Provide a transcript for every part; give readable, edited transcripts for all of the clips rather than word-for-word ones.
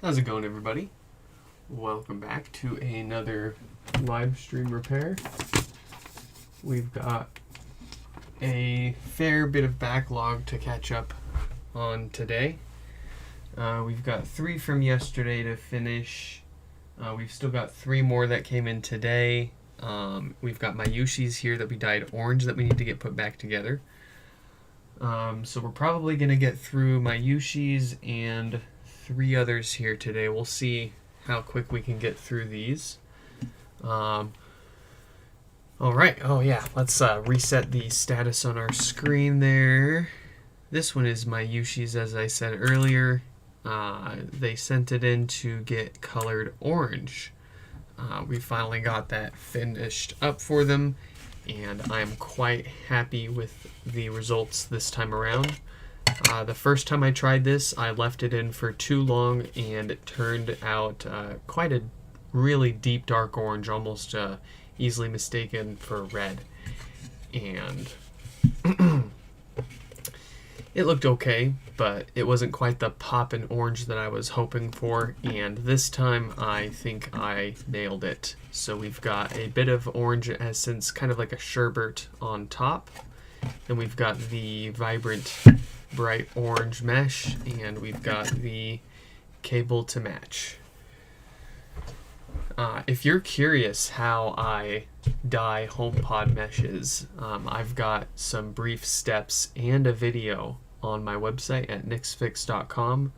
How's it going, everybody? Welcome back to another live stream repair. We've got a fair bit of backlog to catch up on today. We've got 3 from yesterday to finish. We've still got 3 more that came in today. We've got my Yushis here that we dyed orange that we need to get put back together. So we're probably going to get through my Yushis and 3 others here today. We'll see how quick we can get through these. Alright, oh yeah, let's reset the status on our screen there. This one is my Yushis, as I said earlier. They sent it in to get colored orange. We finally got that finished up for them, and I'm quite happy with the results this time around. The first time I tried this, I left it in for too long, and it turned out quite a really deep dark orange, almost easily mistaken for red. And it looked okay, but it wasn't quite the poppin' orange that I was hoping for, and this time I think I nailed it. So we've got a bit of orange essence, kind of like a sherbet on top. Then we've got the vibrant bright orange mesh, and we've got the cable to match. If you're curious how I dye HomePod meshes, I've got some brief steps and a video on my website at nixfix.com.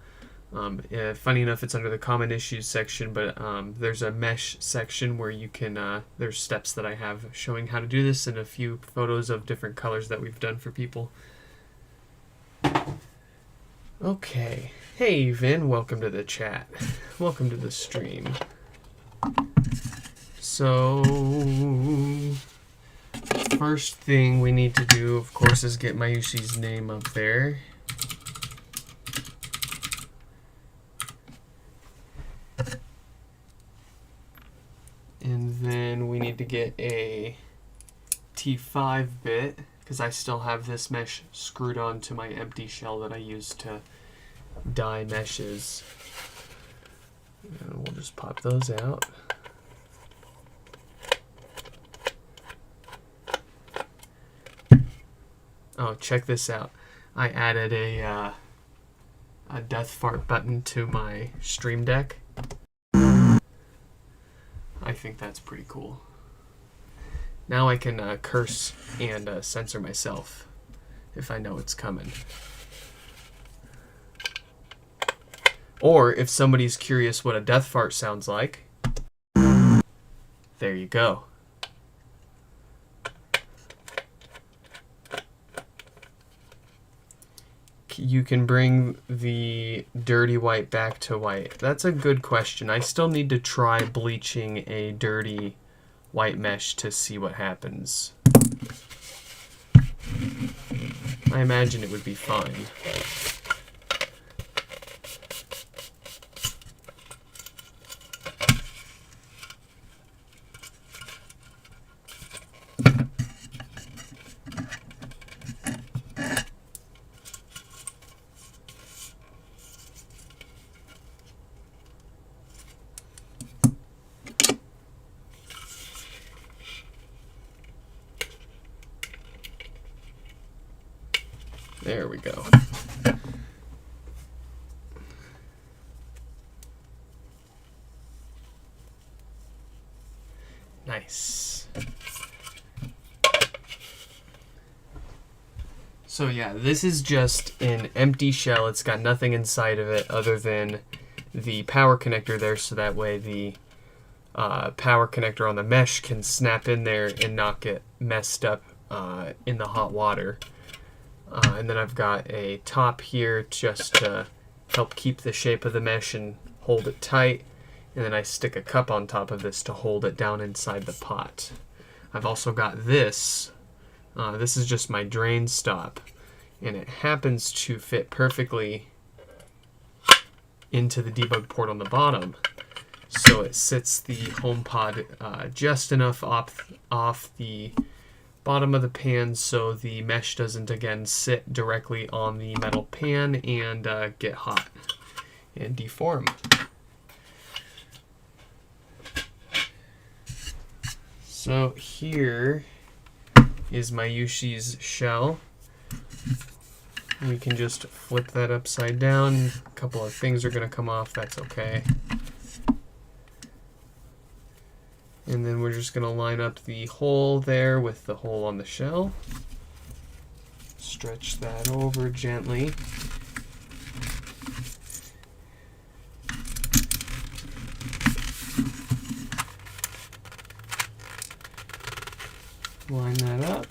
Funny enough, it's under the common issues section, but there's a mesh section where you can, there's steps that I have showing how to do this and a few photos of different colors that we've done for people. Okay. Hey, Vin, welcome to the chat. Welcome to the stream. So, first thing we need to do, of course, is get Mayushi's name up there. And then we need to get a T5 bit, because I still have this mesh screwed onto my empty shell that I used to dye meshes. And we'll just pop those out. Oh, check this out. I added a death fart button to my stream deck. I think that's pretty cool. Now I can curse and censor myself if I know it's coming. Or if somebody's curious what a death fart sounds like, there you go. You can bring the dirty white back to white. That's a good question. I still need to try bleaching a dirty white mesh to see what happens. I imagine it would be fine. There we go. Nice. So yeah, this is just an empty shell. It's got nothing inside of it other than the power connector there, so that way the power connector on the mesh can snap in there and not get messed up in the hot water. And then I've got a top here just to help keep the shape of the mesh and hold it tight. And then I stick a cup on top of this to hold it down inside the pot. I've also got this. This is just my drain stop. And it happens to fit perfectly into the debug port on the bottom. So it sits the HomePod just enough off the bottom of the pan so the mesh doesn't again sit directly on the metal pan and get hot and deform. So here is my Yushi's shell. We can just flip that upside down. A couple of things are going to come off. That's okay. And then we're just going to line up the hole there with the hole on the shell. Stretch that over gently. Line that up.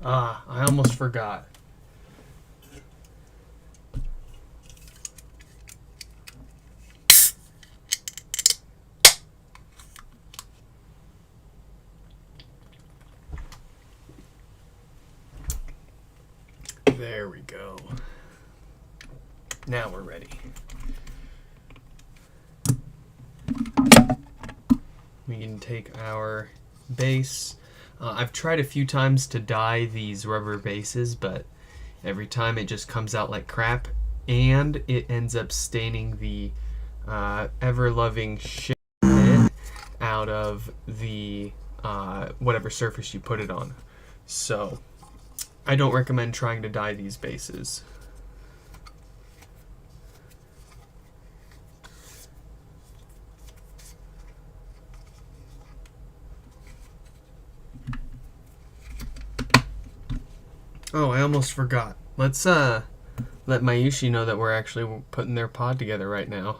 Ah, I almost forgot. There we go. Now we're ready. We can take our base. I've tried a few times to dye these rubber bases, but every time it just comes out like crap, and it ends up staining the ever-loving shit out of the whatever surface you put it on. So I don't recommend trying to dye these bases. Oh, I almost forgot. Let's let Mayushi know that we're actually putting their pod together right now.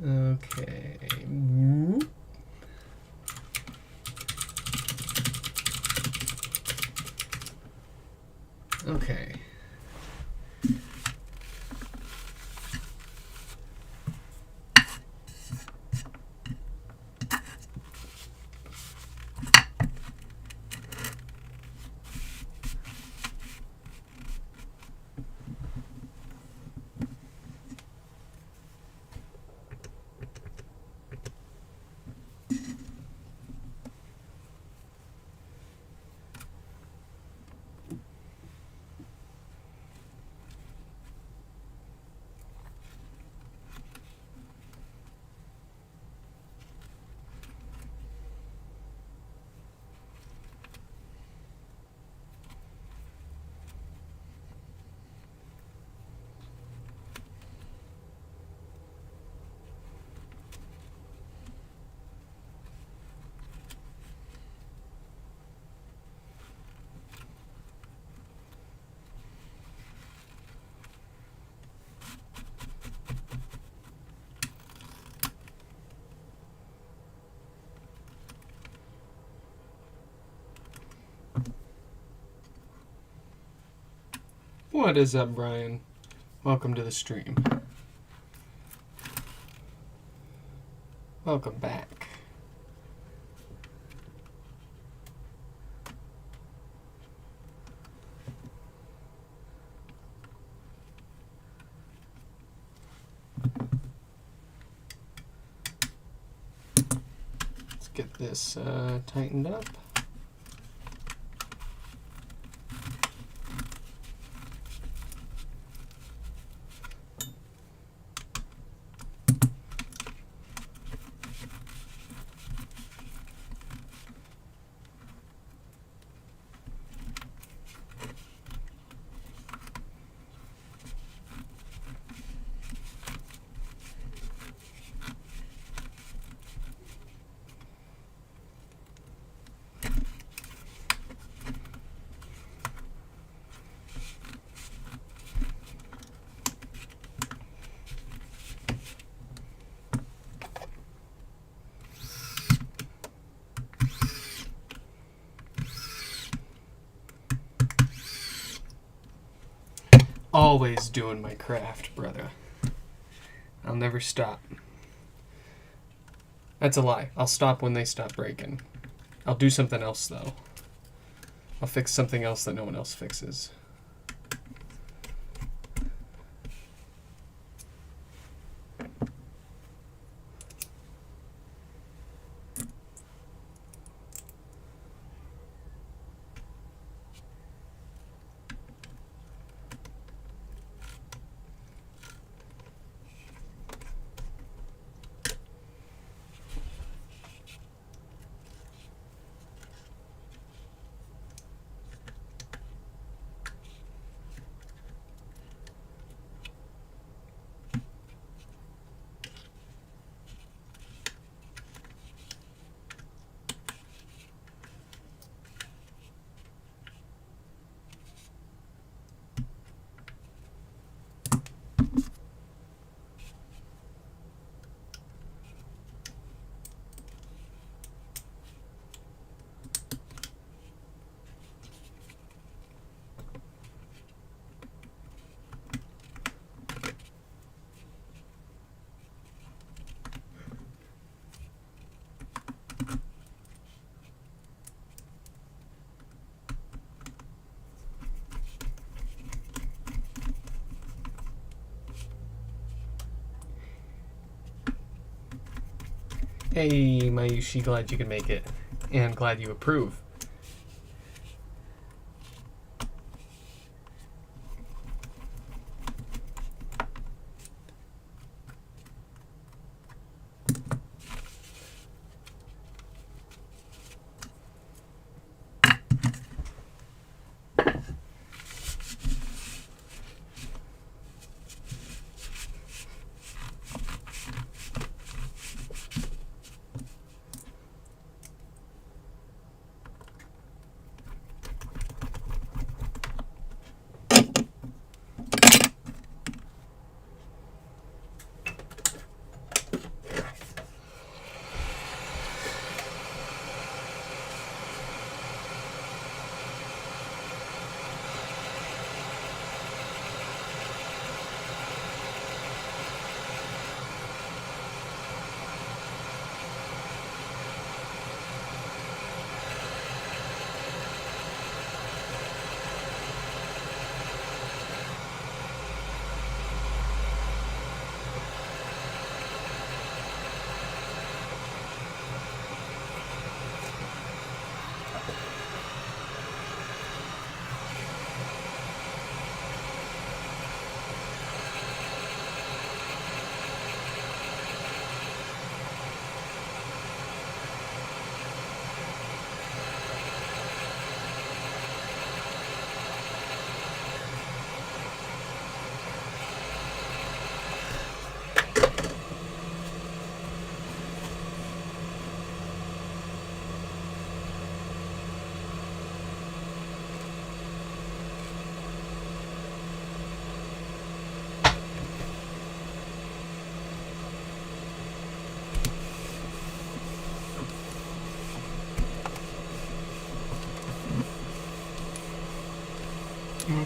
Okay. Okay. What is up, Brian? Welcome to the stream. Welcome back. Let's get this tightened up. always doing my craft, brother. I'll never stop. That's a lie. I'll stop when they stop breaking. I'll do something else, though. I'll fix something else that no one else fixes. Hey, Mayushi, glad you can make it. And glad you approve.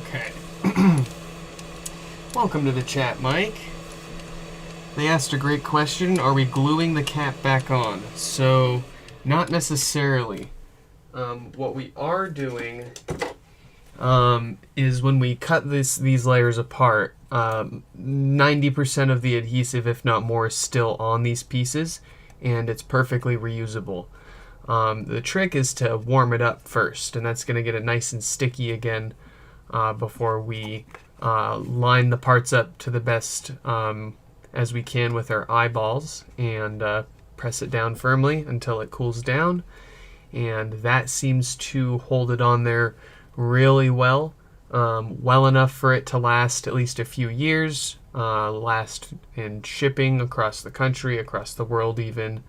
Okay. Welcome to the chat, Mike. They asked a great question. Are we gluing the cap back on? So, not necessarily. What we are doing is when we cut these layers apart, 90% of the adhesive, if not more, is still on these pieces, and it's perfectly reusable. The trick is to warm it up first, and that's going to get it nice and sticky again before we line the parts up to the best as we can with our eyeballs and press it down firmly until it cools down. And that seems to hold it on there really well, well enough for it to last at least a few years, last in shipping across the country, across the world even.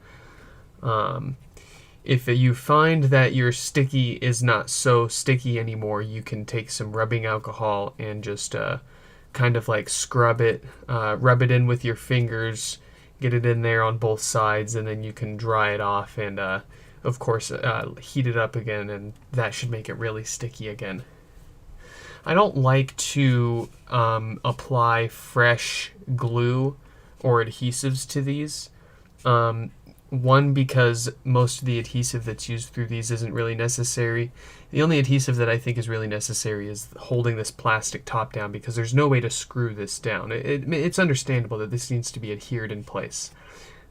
If you find that your sticky is not so sticky anymore, you can take some rubbing alcohol and just kind of like scrub it, rub it in with your fingers, get it in there on both sides, and then you can dry it off and, of course, heat it up again, and that should make it really sticky again. I don't like to apply fresh glue or adhesives to these. One, because most of the adhesive that's used through these isn't really necessary. The only adhesive that I think is really necessary is holding this plastic top down, because there's no way to screw this down. It's understandable that this needs to be adhered in place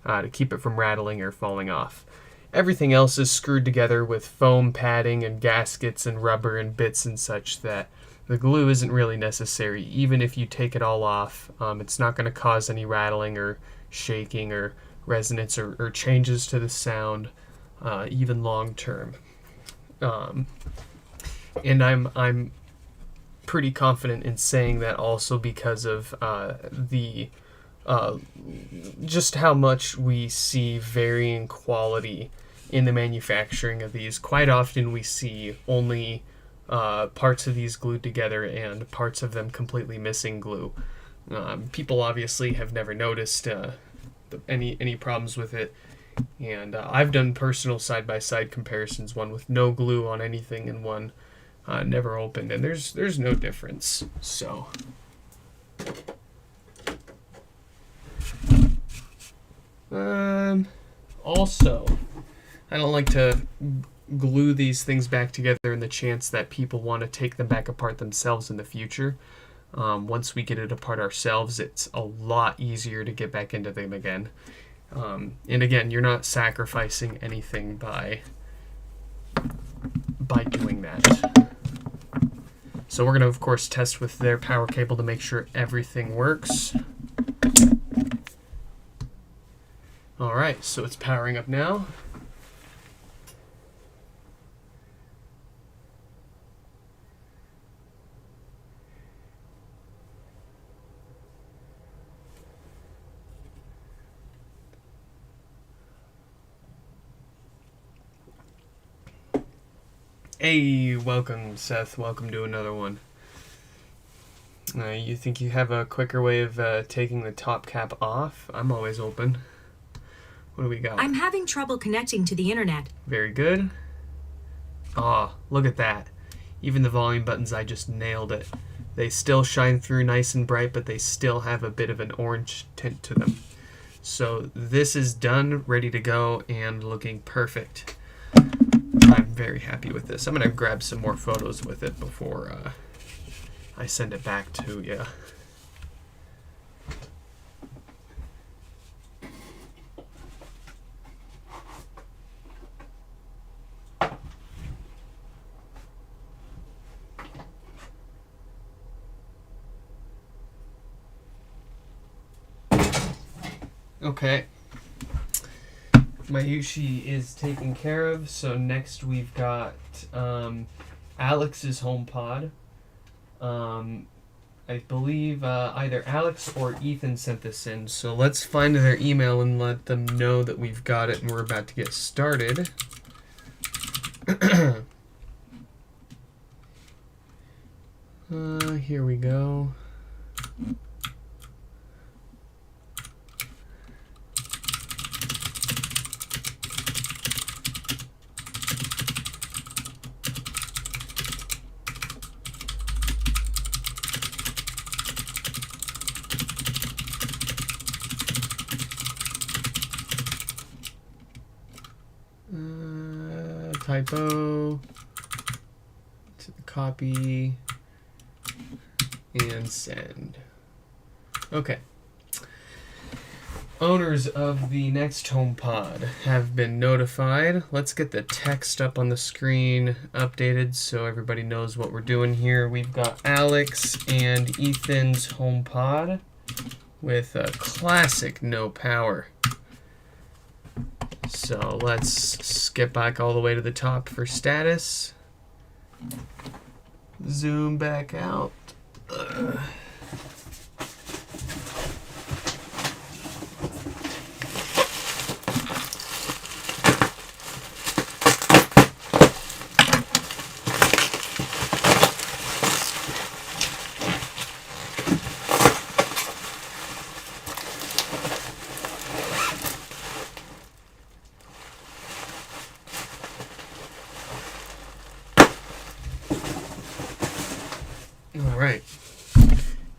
to keep it from rattling or falling off. Everything else is screwed together with foam padding and gaskets and rubber and bits and such that the glue isn't really necessary. Even if you take it all off, it's not going to cause any rattling or shaking or resonance or changes to the sound, even long term. And I'm pretty confident in saying that also because of the just how much we see varying quality in the manufacturing of these. Quite often we see only parts of these glued together and parts of them completely missing glue. People obviously have never noticed any problems with it, and I've done personal side-by-side comparisons, one with no glue on anything and one never opened, and there's no difference. So also, I don't like to glue these things back together in the chance that people want to take them back apart themselves in the future. Once we get it apart ourselves, it's a lot easier to get back into them again. And again, you're not sacrificing anything by doing that. So we're going to, of course, test with their power cable to make sure everything works. All right, so it's powering up now. Hey, welcome, Seth. Welcome to another one. You think you have a quicker way of taking the top cap off? I'm always open. What do we got? I'm having trouble connecting to the internet. Very good. Oh, look at that. Even the volume buttons, I just nailed it. They still shine through nice and bright, but they still have a bit of an orange tint to them. So this is done, ready to go, and looking perfect. I'm very happy with this. I'm going to grab some more photos with it before I send it back to you. Okay. Mayushi is taken care of, so next we've got Alex's HomePod. I believe either Alex or Ethan sent this in, so let's find their email and let them know that we've got it and we're about to get started. Here we go. Typo to the copy and send. Okay. Owners of the next HomePod have been notified. Let's get the text up on the screen updated so everybody knows what we're doing here. We've got Alex and Ethan's HomePod with a classic no power. So let's skip back all the way to the top for status. Zoom back out. right.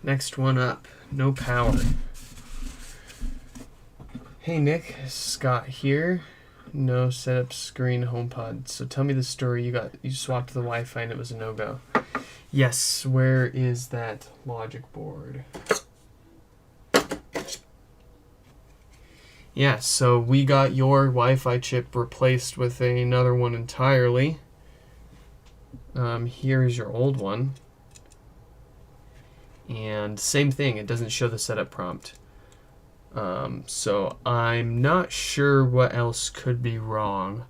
Next one up. No power. Hey Nick, Scott here. No setup screen HomePod. So tell me the story. You swapped the Wi-Fi and it was a no-go. Yes, where is that logic board? Yeah, so we got your Wi-Fi chip replaced with another one entirely. Here's your old one. And same thing, it doesn't show the setup prompt. So I'm not sure what else could be wrong.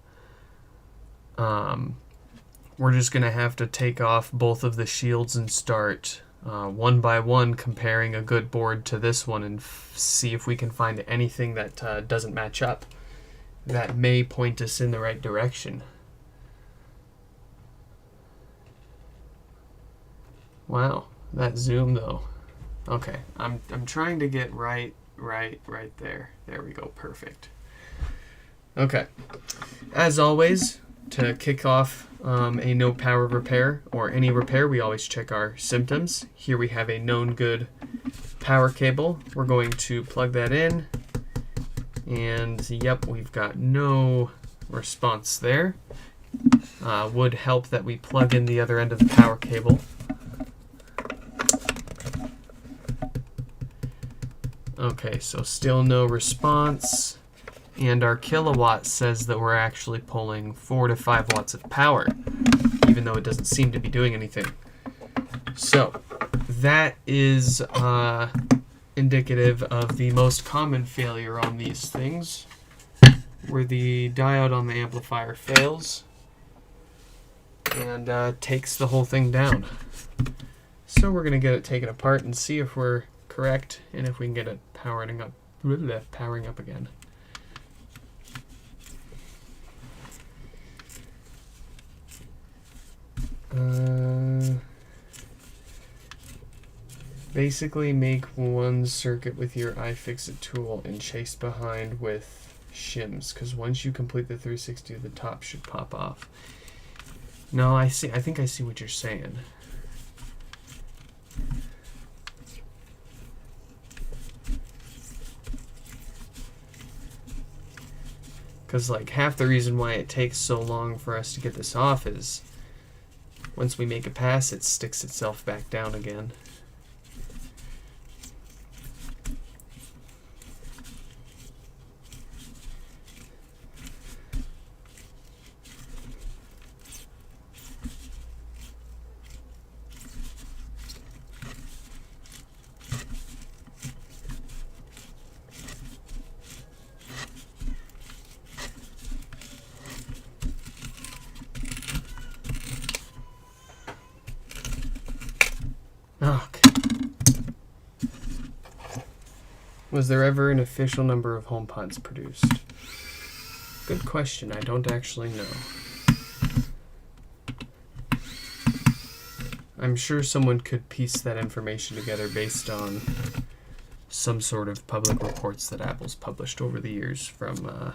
We're just going to have to take off both of the shields and start one by one comparing a good board to this one and see if we can find anything that doesn't match up that may point us in the right direction. Wow, that zoom though. Okay, I'm trying to get right there. There we go, perfect. Okay, as always, to kick off a no power repair or any repair, we always check our symptoms. Here we have a known good power cable. We're going to plug that in, and yep, we've got no response there. Would help that we plug in the other end of the power cable. Okay, so still no response. And our kilowatt says that we're actually pulling 4 to 5 watts of power, even though it doesn't seem to be doing anything. So that is indicative of the most common failure on these things, where the diode on the amplifier fails and takes the whole thing down. So we're going to get it taken apart and see if we're correct and if we can get it powering up again. Basically make one circuit with your iFixit tool and chase behind with shims, because once you complete the 360, the top should pop off. No, I think I see what you're saying. Because like half the reason why it takes so long for us to get this off is once we make a pass, it sticks itself back down again. Okay. Was there ever an official number of HomePods produced? Good question. I don't actually know. I'm sure someone could piece that information together based on some sort of public reports that Apple's published over the years from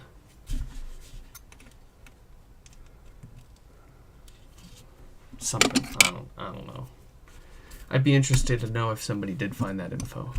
something. I don't know. I'd be interested to know if somebody did find that info.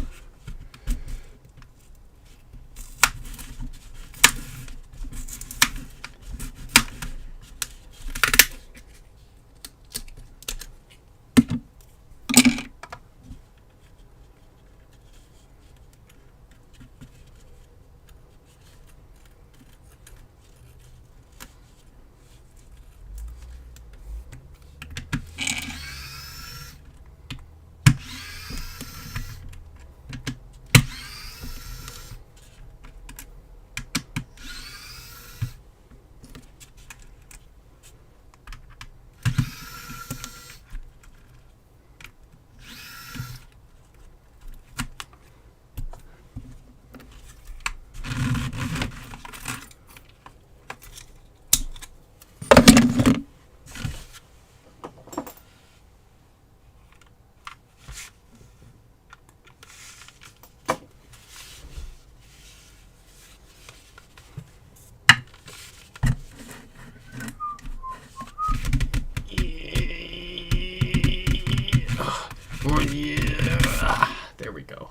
Yeah. There we go.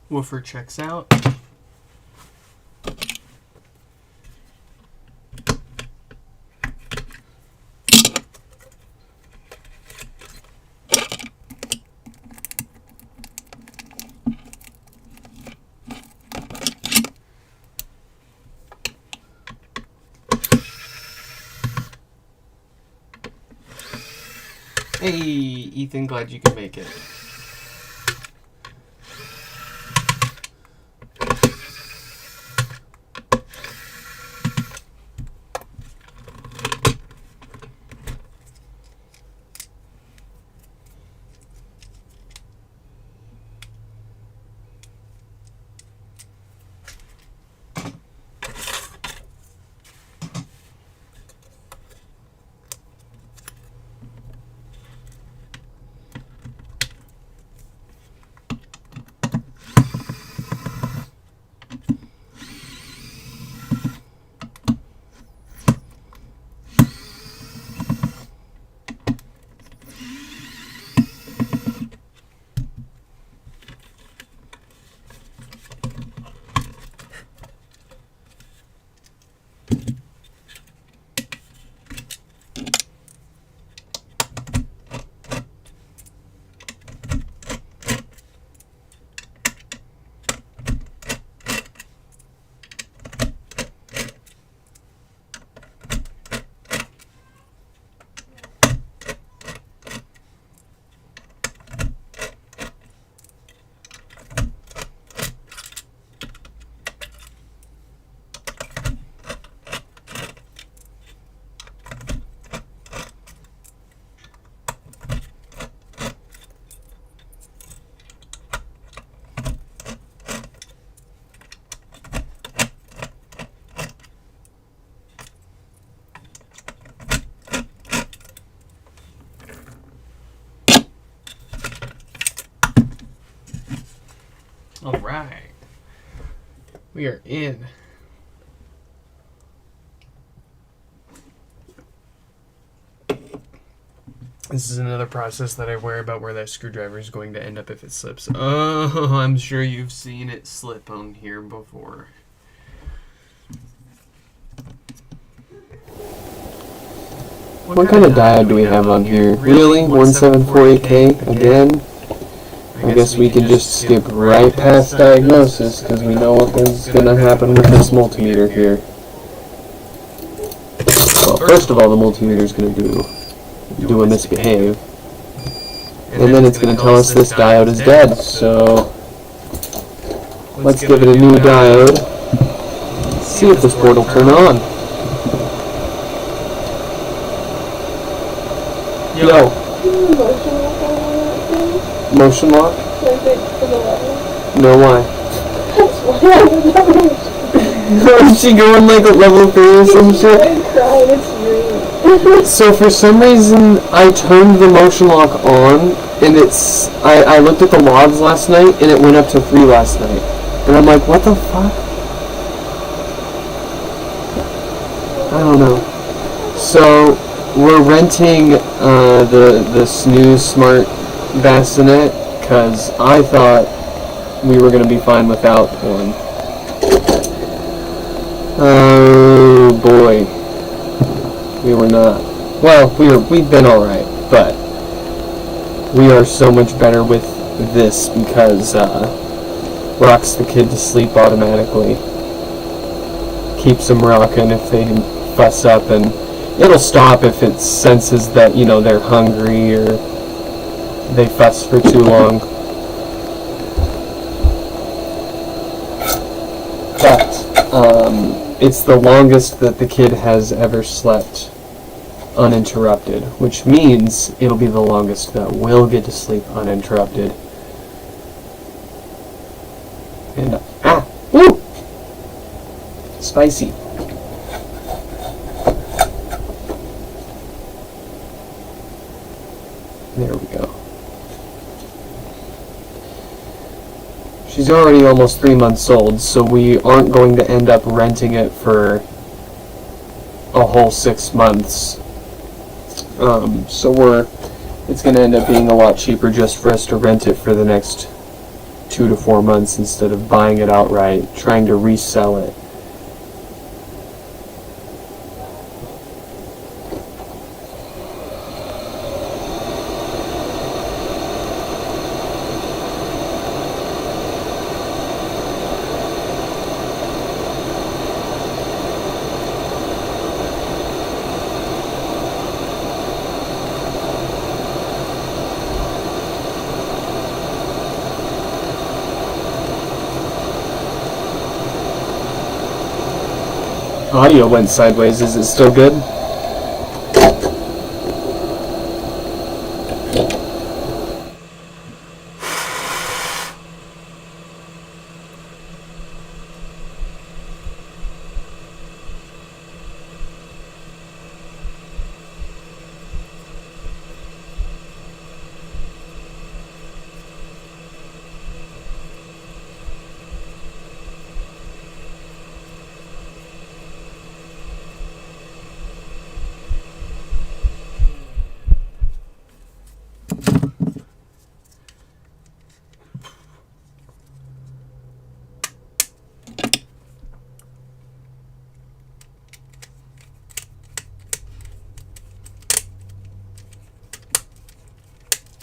Woofer checks out. Hey, Ethan, glad you can make it. All right. We are in. This is another process that I worry about where that screwdriver is going to end up if it slips. Oh, I'm sure you've seen it slip on here before. What kind of diode do we have on here? Really? 1748K again? I guess we could just skip right past diagnosis because we know what's going to happen with this multimeter here. Well, first of all, the multimeter is going to do a misbehave. and then it's going to tell us this diode is dead. So let's give it a new diode. See if this board will turn on. Yo. Motion lock? No, why? Is she going like a level 3 or some shit? So for some reason, I turned the motion lock on, and I looked at the logs last night, and it went up to 3 last night. And I'm like, what the fuck? I don't know. So, we're renting the Snooze Smart Bassinet, because I thought we were going to be fine without one. Oh boy. We were not. Well, we've been alright, but we are so much better with this because rocks the kid to sleep automatically. Keeps them rocking if they fuss up, and it'll stop if it senses that, you know, they're hungry or they fuss for too long. But it's the longest that the kid has ever slept uninterrupted, which means it'll be the longest that we'll get to sleep uninterrupted. And woo! Spicy. There we go. She's already almost 3 months old, so we aren't going to end up renting it for a whole 6 months. So it's going to end up being a lot cheaper just for us to rent it for the next 2 to 4 months instead of buying it outright, trying to resell it. Audio went sideways. Is it still good?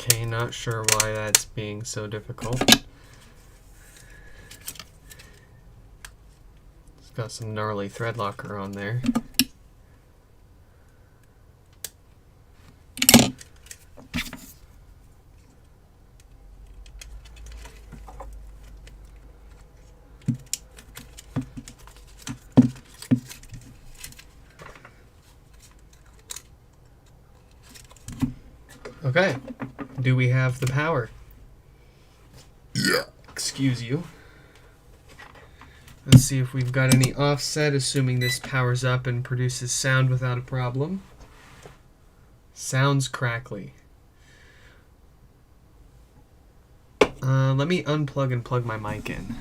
Okay, not sure why that's being so difficult. It's got some gnarly thread locker on there. Okay. Do we have the power? Yeah. Excuse you. Let's see if we've got any offset, assuming this powers up and produces sound without a problem. Sounds crackly. Let me unplug and plug my mic in.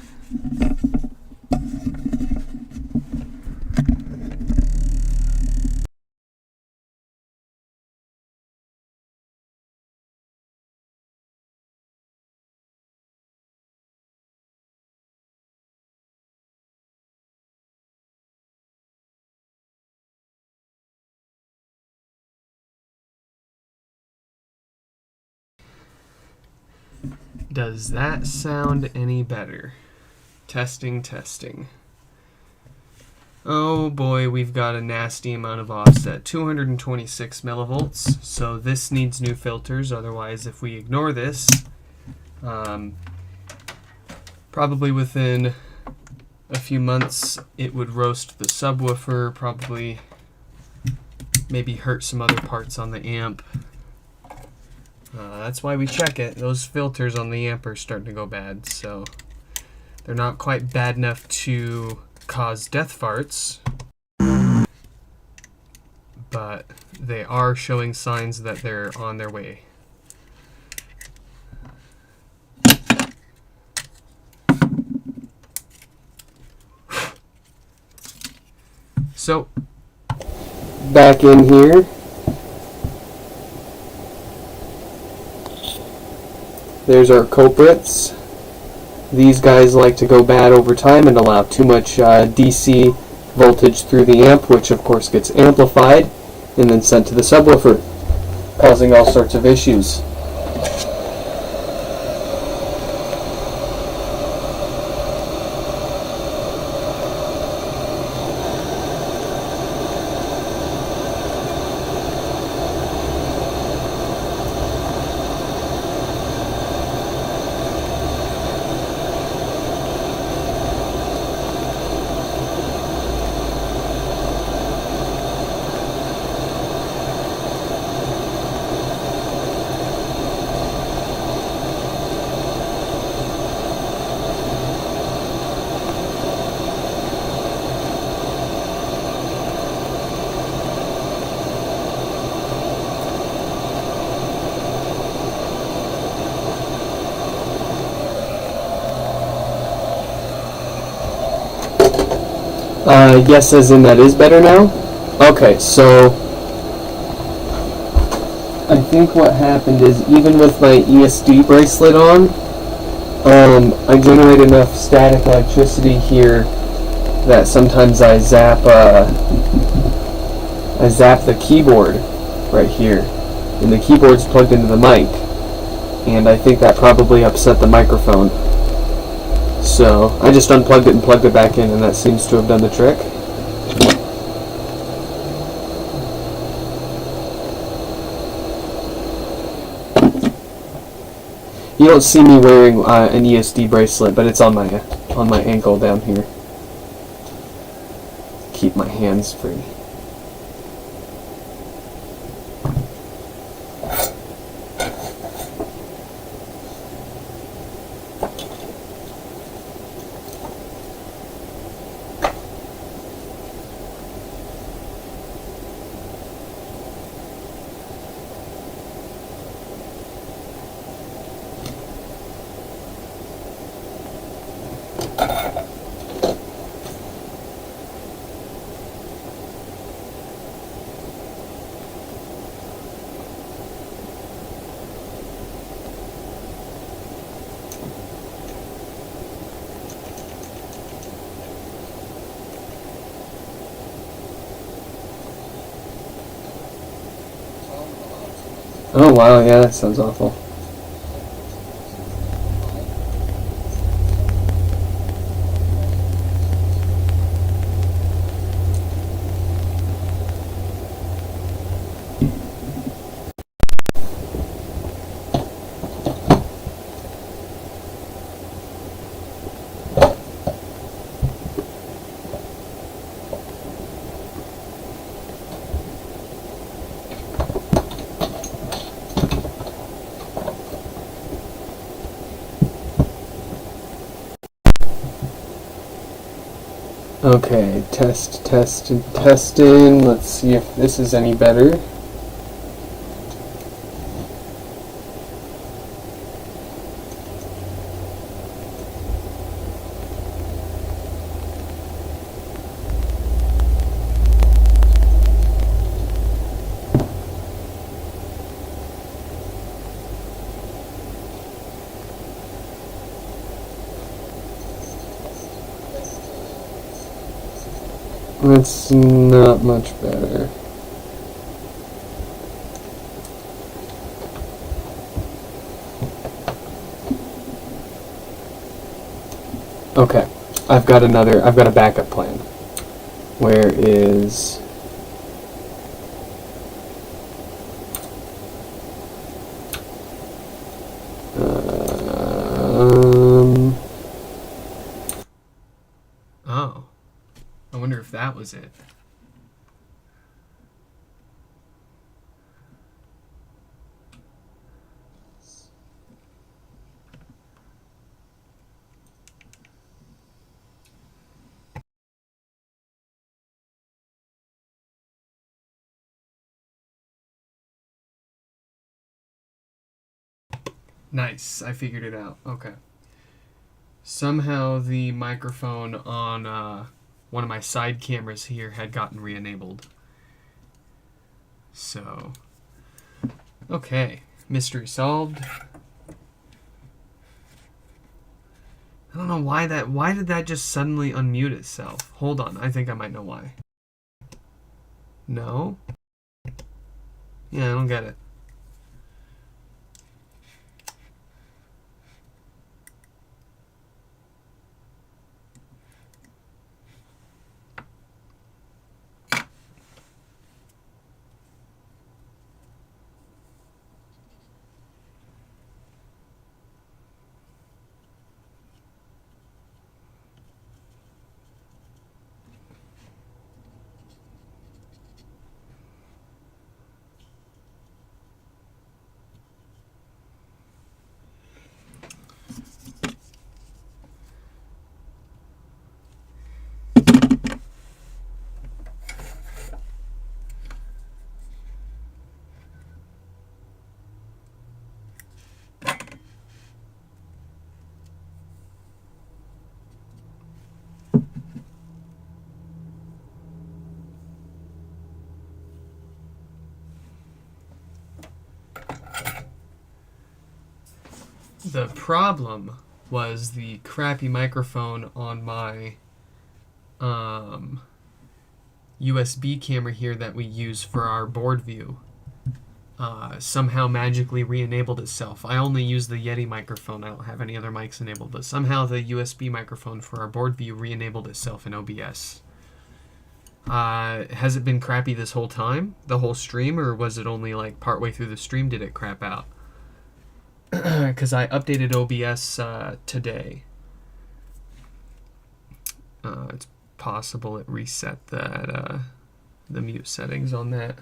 Does that sound any better? Testing, testing. Oh boy, we've got a nasty amount of offset, 226 millivolts. So this needs new filters. Otherwise, if we ignore this, probably within a few months, it would roast the subwoofer, probably maybe hurt some other parts on the amp. That's why we check it. Those filters on the amp are starting to go bad, so they're not quite bad enough to cause death farts, but they are showing signs that they're on their way. So, back in here. There's our culprits. These guys like to go bad over time and allow too much DC voltage through the amp, which of course gets amplified and then sent to the subwoofer, causing all sorts of issues. Yes, as in that is better now? Okay, so I think what happened is even with my ESD bracelet on, I generate enough static electricity here that sometimes I zap the keyboard right here, and the keyboard's plugged into the mic, and I think that probably upset the microphone. So I just unplugged it and plugged it back in, and that seems to have done the trick. You don't see me wearing an ESD bracelet, but it's on my ankle down here. Keep my hands free. Oh wow, yeah, that sounds awful. Okay, testing. Let's see if this is any better. That's not much better. Okay, I've got a backup plan. Where is... Oh. I wonder if that was it. Nice. I figured it out. Okay. Somehow the microphone on one of my side cameras here had gotten re-enabled. So, okay. Mystery solved. I don't know why did that just suddenly unmute itself? Hold on. I think I might know why. No? Yeah, I don't get it. The problem was the crappy microphone on my USB camera here that we use for our board view somehow magically re-enabled itself. I only use the Yeti microphone. I don't have any other mics enabled, but somehow the USB microphone for our board view re-enabled itself in OBS. Has it been crappy this whole time? The whole stream? Or was it only like partway through the stream did it crap out? Because I updated OBS today. It's possible it reset that the mute settings on that.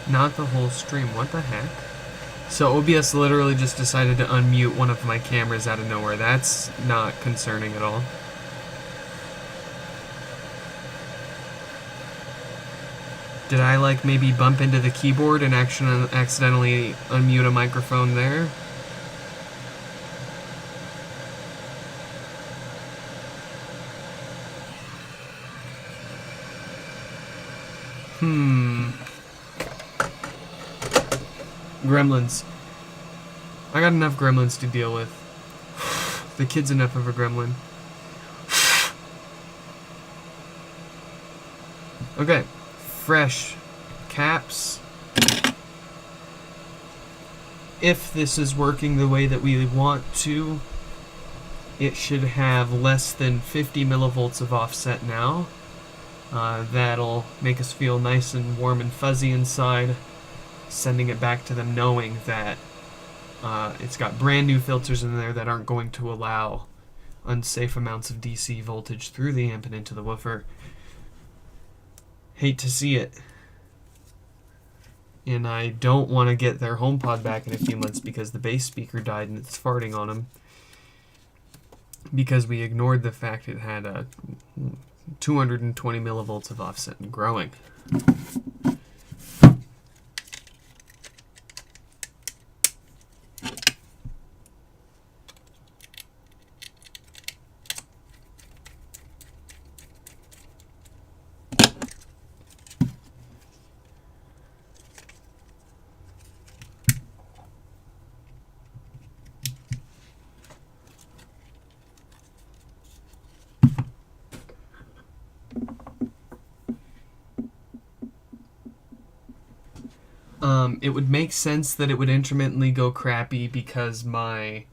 Not the whole stream. What the heck? So OBS literally just decided to unmute one of my cameras out of nowhere. That's not concerning at all. Did I like maybe bump into the keyboard and accidentally unmute a microphone there? Gremlins. I got enough gremlins to deal with. The kid's enough of a gremlin. Okay. Fresh caps. If this is working the way that we want to, it should have less than 50 millivolts of offset now. That'll make us feel nice and warm and fuzzy inside, sending it back to them knowing that it's got brand new filters in there that aren't going to allow unsafe amounts of DC voltage through the amp and into the woofer. Hate to see it. And I don't want to get their HomePod back in a few months because the bass speaker died and it's farting on them. Because we ignored the fact it had a 220 millivolts of offset and growing. It would make sense that it would intermittently go crappy because my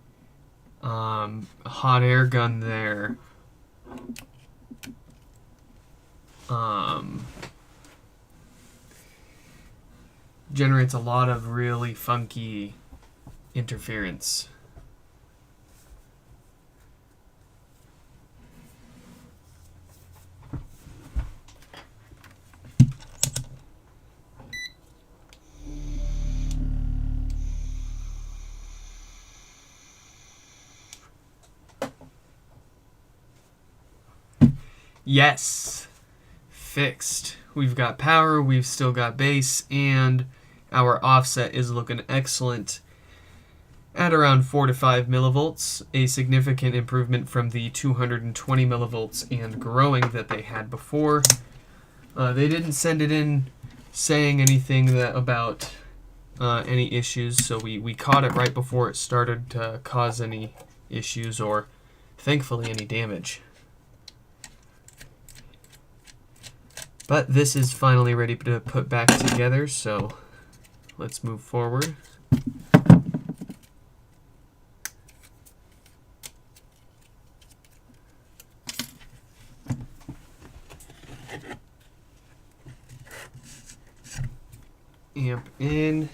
hot air gun there generates a lot of really funky interference. Yes, fixed. We've got power, we've still got bass, and our offset is looking excellent at around 4 to 5 millivolts, a significant improvement from the 220 millivolts and growing that they had before. They didn't send it in saying anything about any issues, so we caught it right before it started to cause any issues or, thankfully, any damage. But this is finally ready to put back together, so let's move forward. Amp in.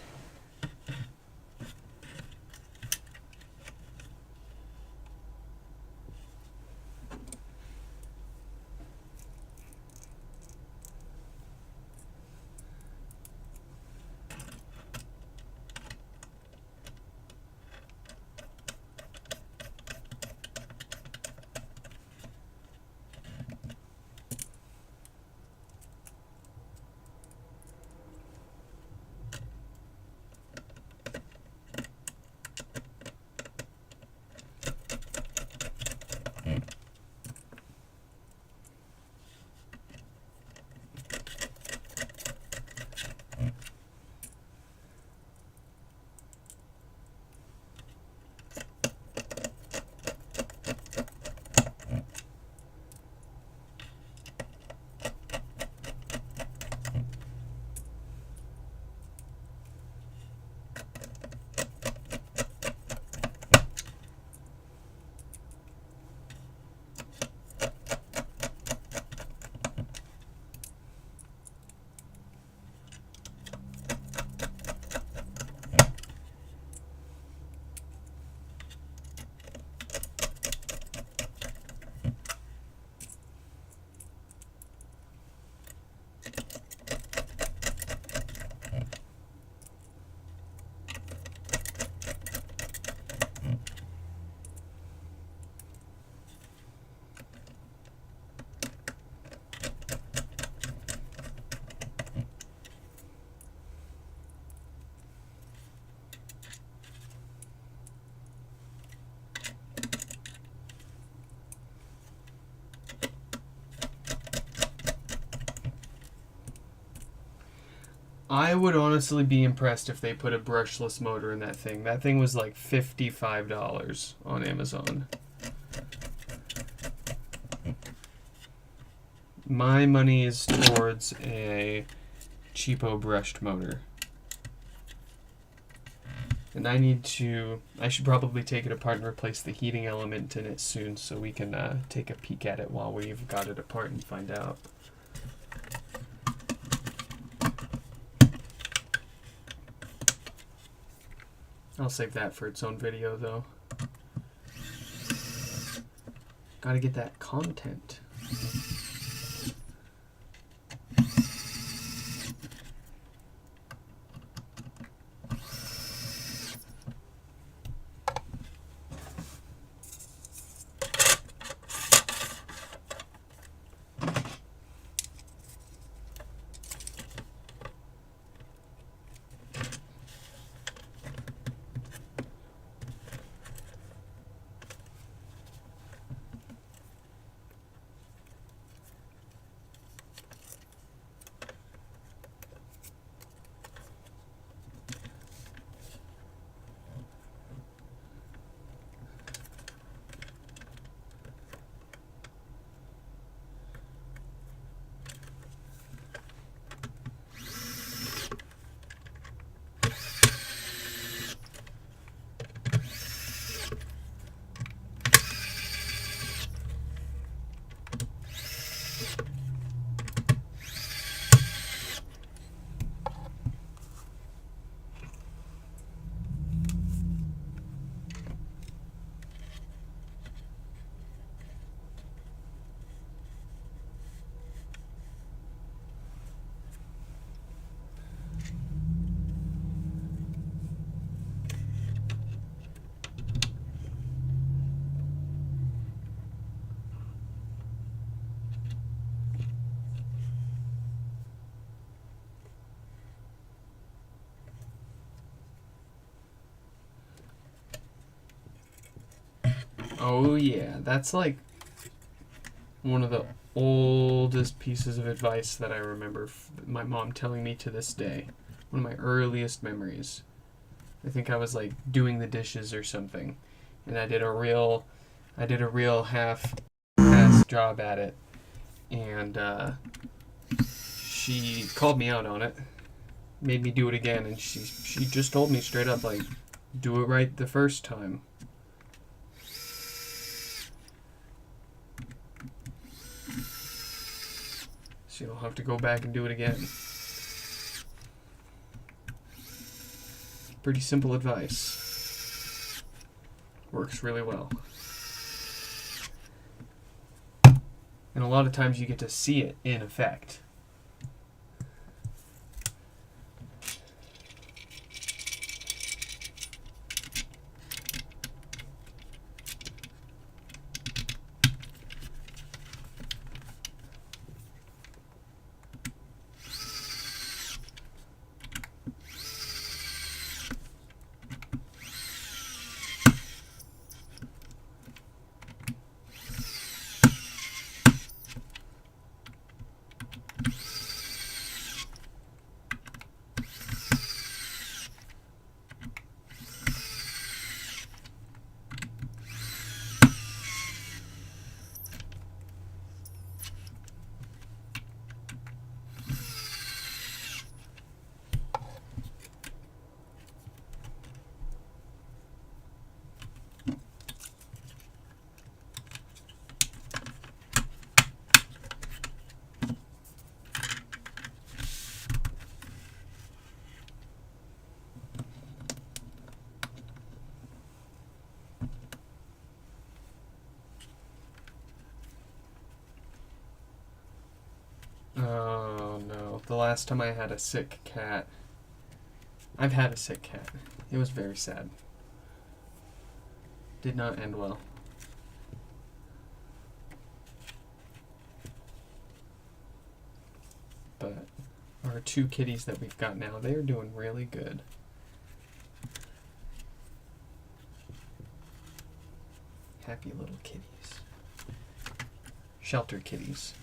I would honestly be impressed if they put a brushless motor in that thing. That thing was like $55 on Amazon. My money is towards a cheapo brushed motor. And I should probably take it apart and replace the heating element in it soon so we can take a peek at it while we've got it apart and find out. I'll save that for its own video, though. Gotta get that content. Oh yeah, that's like one of the oldest pieces of advice that I remember my mom telling me to this day. One of my earliest memories. I think I was like doing the dishes or something, and I did a real half-assed job at it, and she called me out on it, made me do it again, and she just told me straight up, like, do it right the first time. So you'll have to go back and do it again. Pretty simple advice. Works really well. And a lot of times you get to see it in effect. Oh no, the last time I had a sick cat. I've had a sick cat. It was very sad. Did not end well. But our 2 kitties that we've got now, they are doing really good. Happy little kitties. Shelter kitties.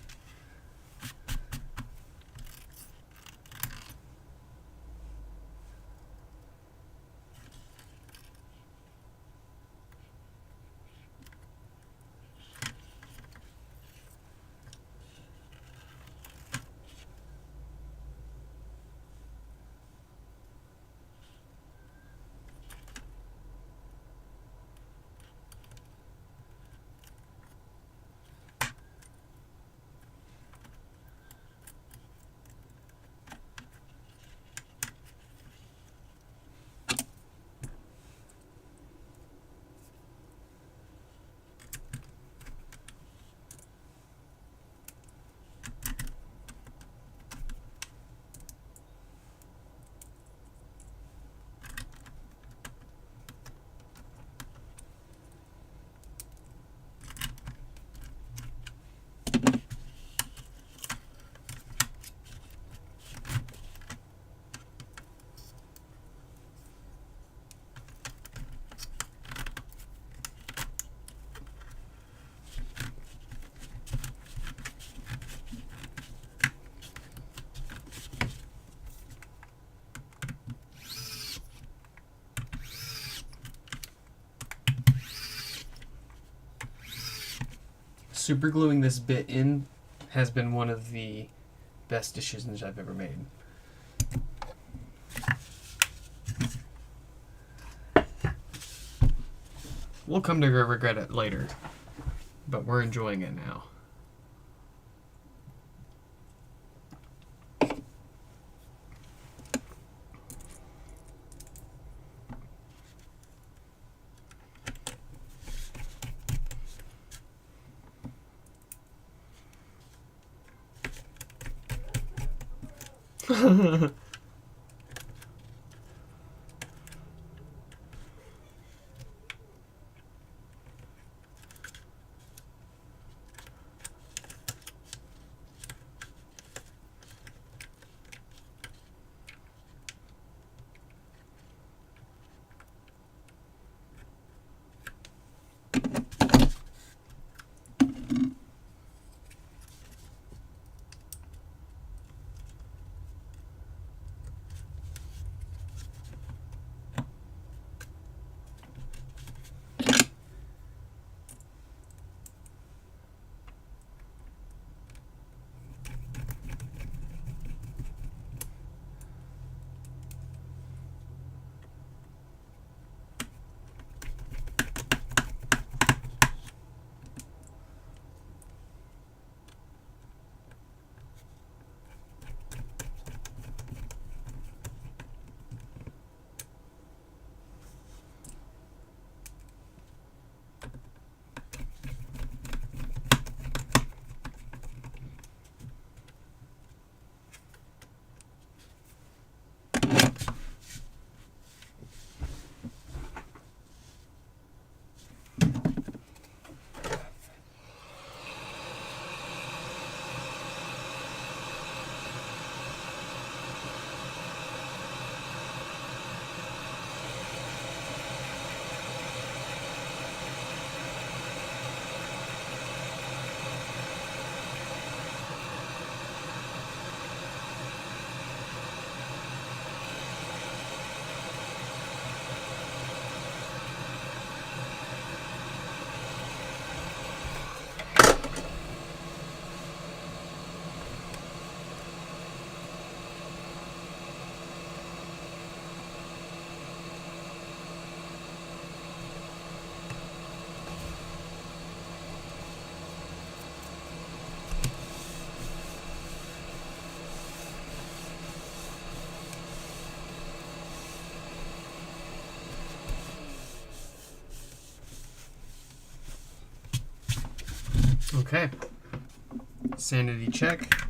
Super gluing this bit in has been one of the best decisions I've ever made. We'll come to regret it later, but we're enjoying it now. Okay. Sanity check.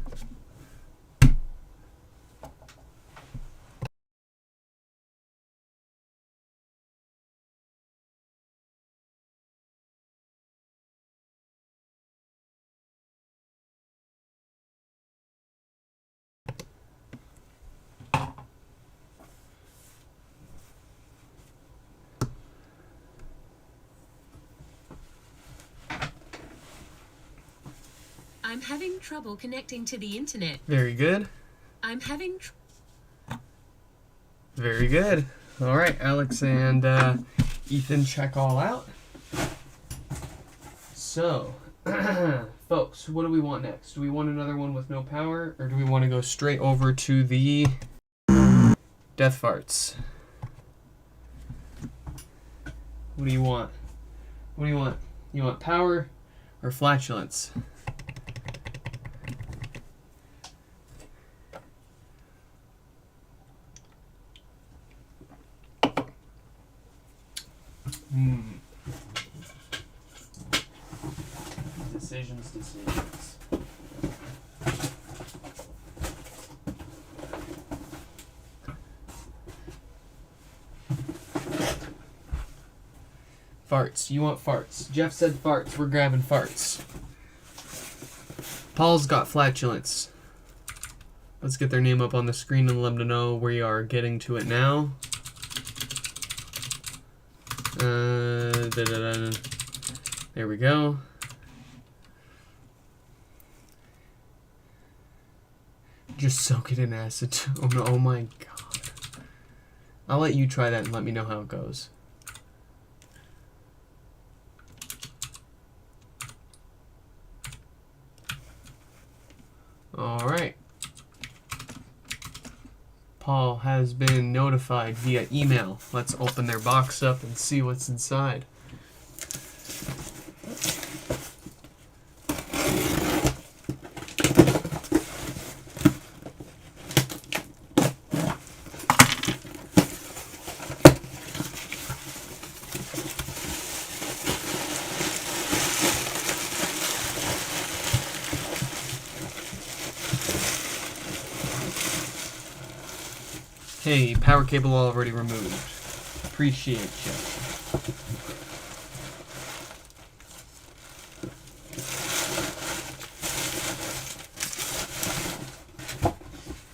I'm having trouble connecting to the internet. Very good. I'm having Very good. All right, Alex and Ethan check all out. So, folks, what do we want next? Do we want another one with no power, or do we want to go straight over to the death farts? What do you want? What do you want? You want power or flatulence? Decisions. Farts. You want farts. Jeff said farts. We're grabbing farts. Paul's got flatulence. Let's get their name up on the screen and let them know we are getting to it now. There we go. Just soak it in acetone. Oh my god. I'll let you try that and let me know how it goes. Alright. Paul has been notified via email. Let's open their box up and see what's inside. Hey, power cable already removed. Appreciate you.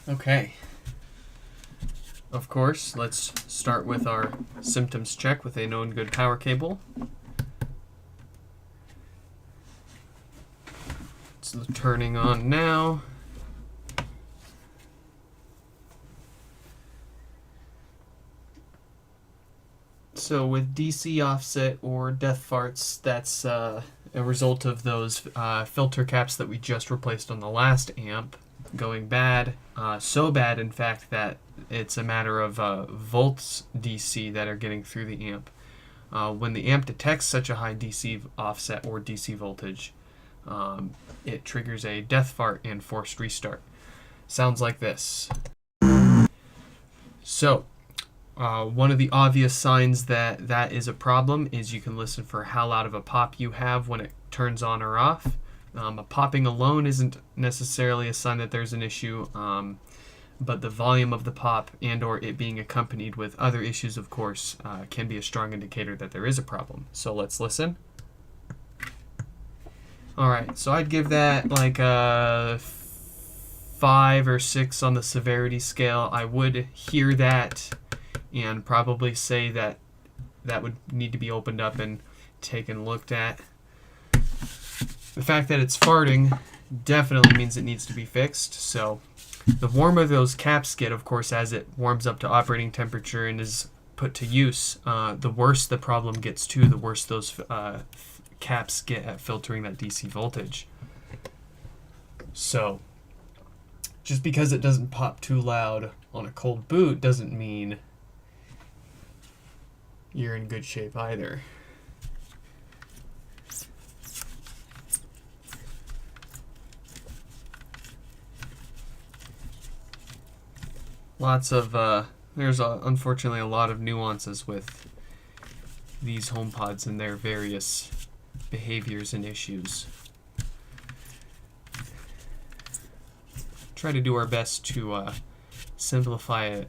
Okay. Of course, let's start with our symptoms check with a known good power cable. It's turning on now. So with DC offset or death farts, that's a result of those filter caps that we just replaced on the last amp going bad. So bad, in fact, that it's a matter of volts DC that are getting through the amp. When the amp detects such a high DC offset or DC voltage, it triggers a death fart and forced restart. Sounds like this. So, one of the obvious signs that that is a problem is you can listen for how loud of a pop you have when it turns on or off. A popping alone isn't necessarily a sign that there's an issue, but the volume of the pop and or it being accompanied with other issues, of course, can be a strong indicator that there is a problem. So let's listen. Alright, so I'd give that like a 5 or 6 on the severity scale. I would hear that and probably say that that would need to be opened up and taken looked at. The fact that it's farting definitely means it needs to be fixed. So the warmer those caps get, of course, as it warms up to operating temperature and is put to use, the worse the problem gets too, the worse those caps get at filtering that DC voltage. So just because it doesn't pop too loud on a cold boot doesn't mean you're in good shape either. Lots of, there's unfortunately a lot of nuances with these HomePods and their various behaviors and issues. try to do our best to simplify it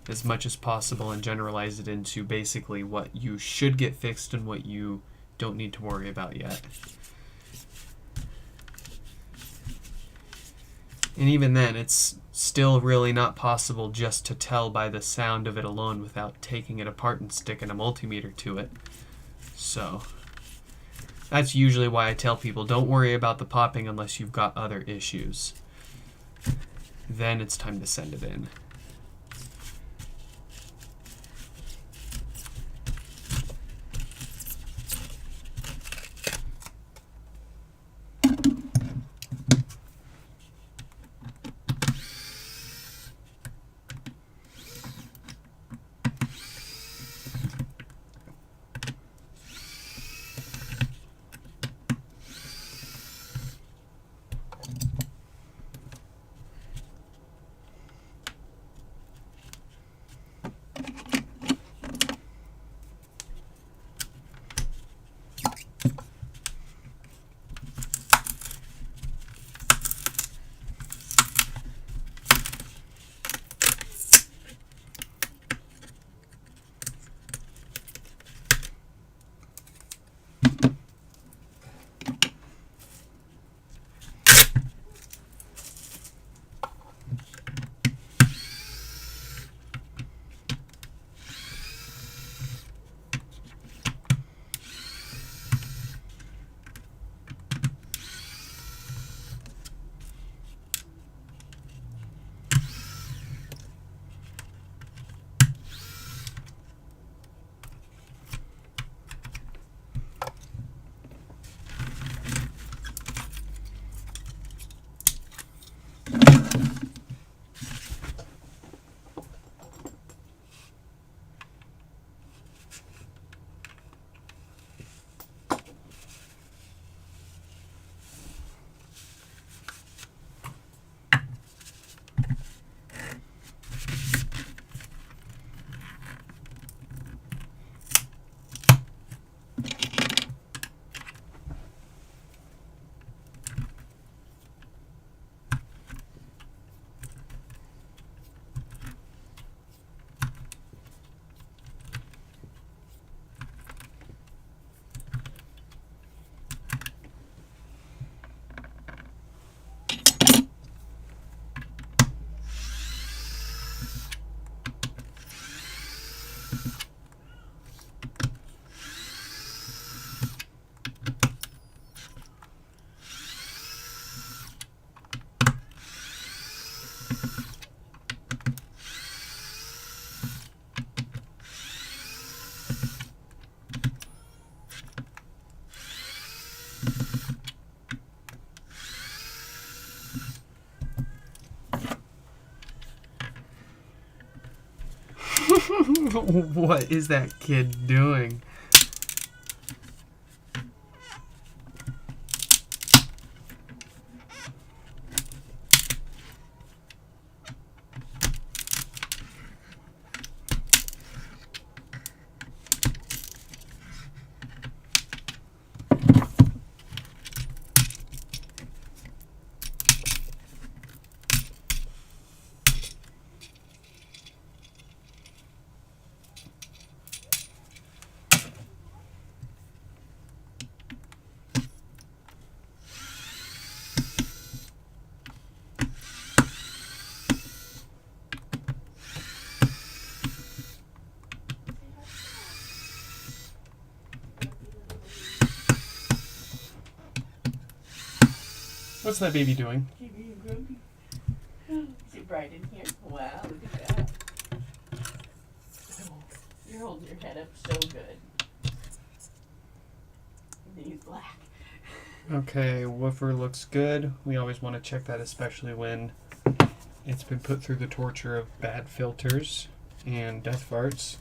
as much as possible and generalize it into basically what you should get fixed and what you don't need to worry about yet. And even then, it's still really not possible just to tell by the sound of it alone without taking it apart and sticking a multimeter to it. So that's usually why I tell people don't worry about the popping unless you've got other issues. Then it's time to send it in. What is that kid doing? What's that baby doing? Is it bright in here? Wow, look at that. Oh, you're holding your head up so good. And then he's black. Okay, woofer looks good. We always want to check that, especially when it's been put through the torture of bad filters and death farts.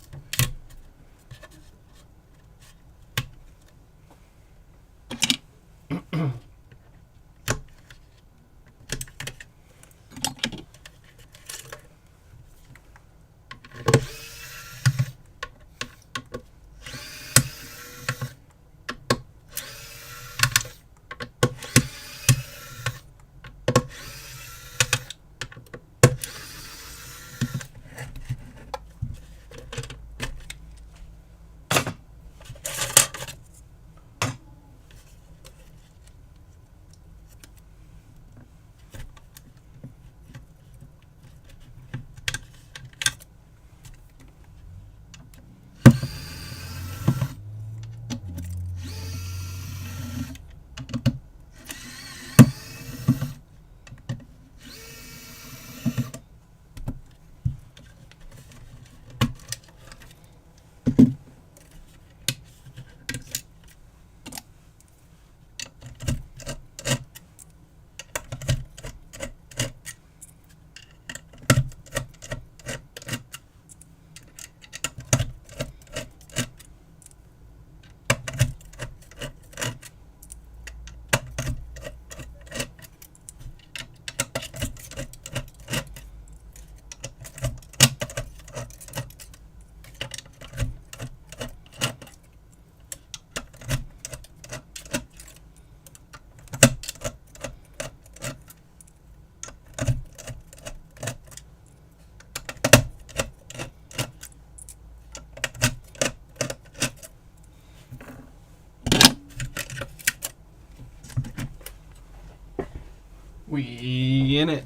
We in it.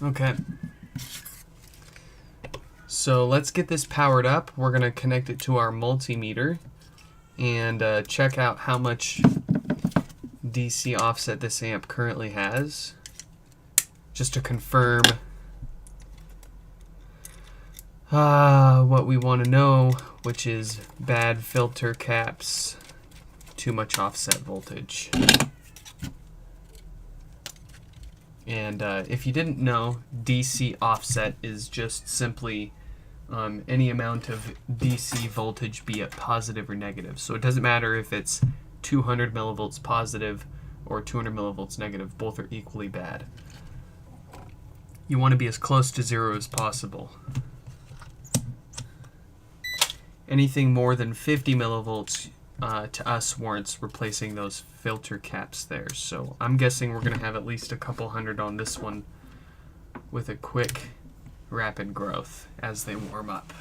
Okay. So let's get this powered up. We're going to connect it to our multimeter and check out how much DC offset this amp currently has, just to confirm what we want to know, which is bad filter caps, too much offset voltage. And if you didn't know, DC offset is just simply any amount of DC voltage, be it positive or negative. So it doesn't matter if it's 200 millivolts positive or 200 millivolts negative, both are equally bad. You want to be as close to zero as possible. Anything more than 50 millivolts to us warrants replacing those filter caps there. So I'm guessing we're going to have at least a couple hundred on this one with a quick, rapid growth as they warm up.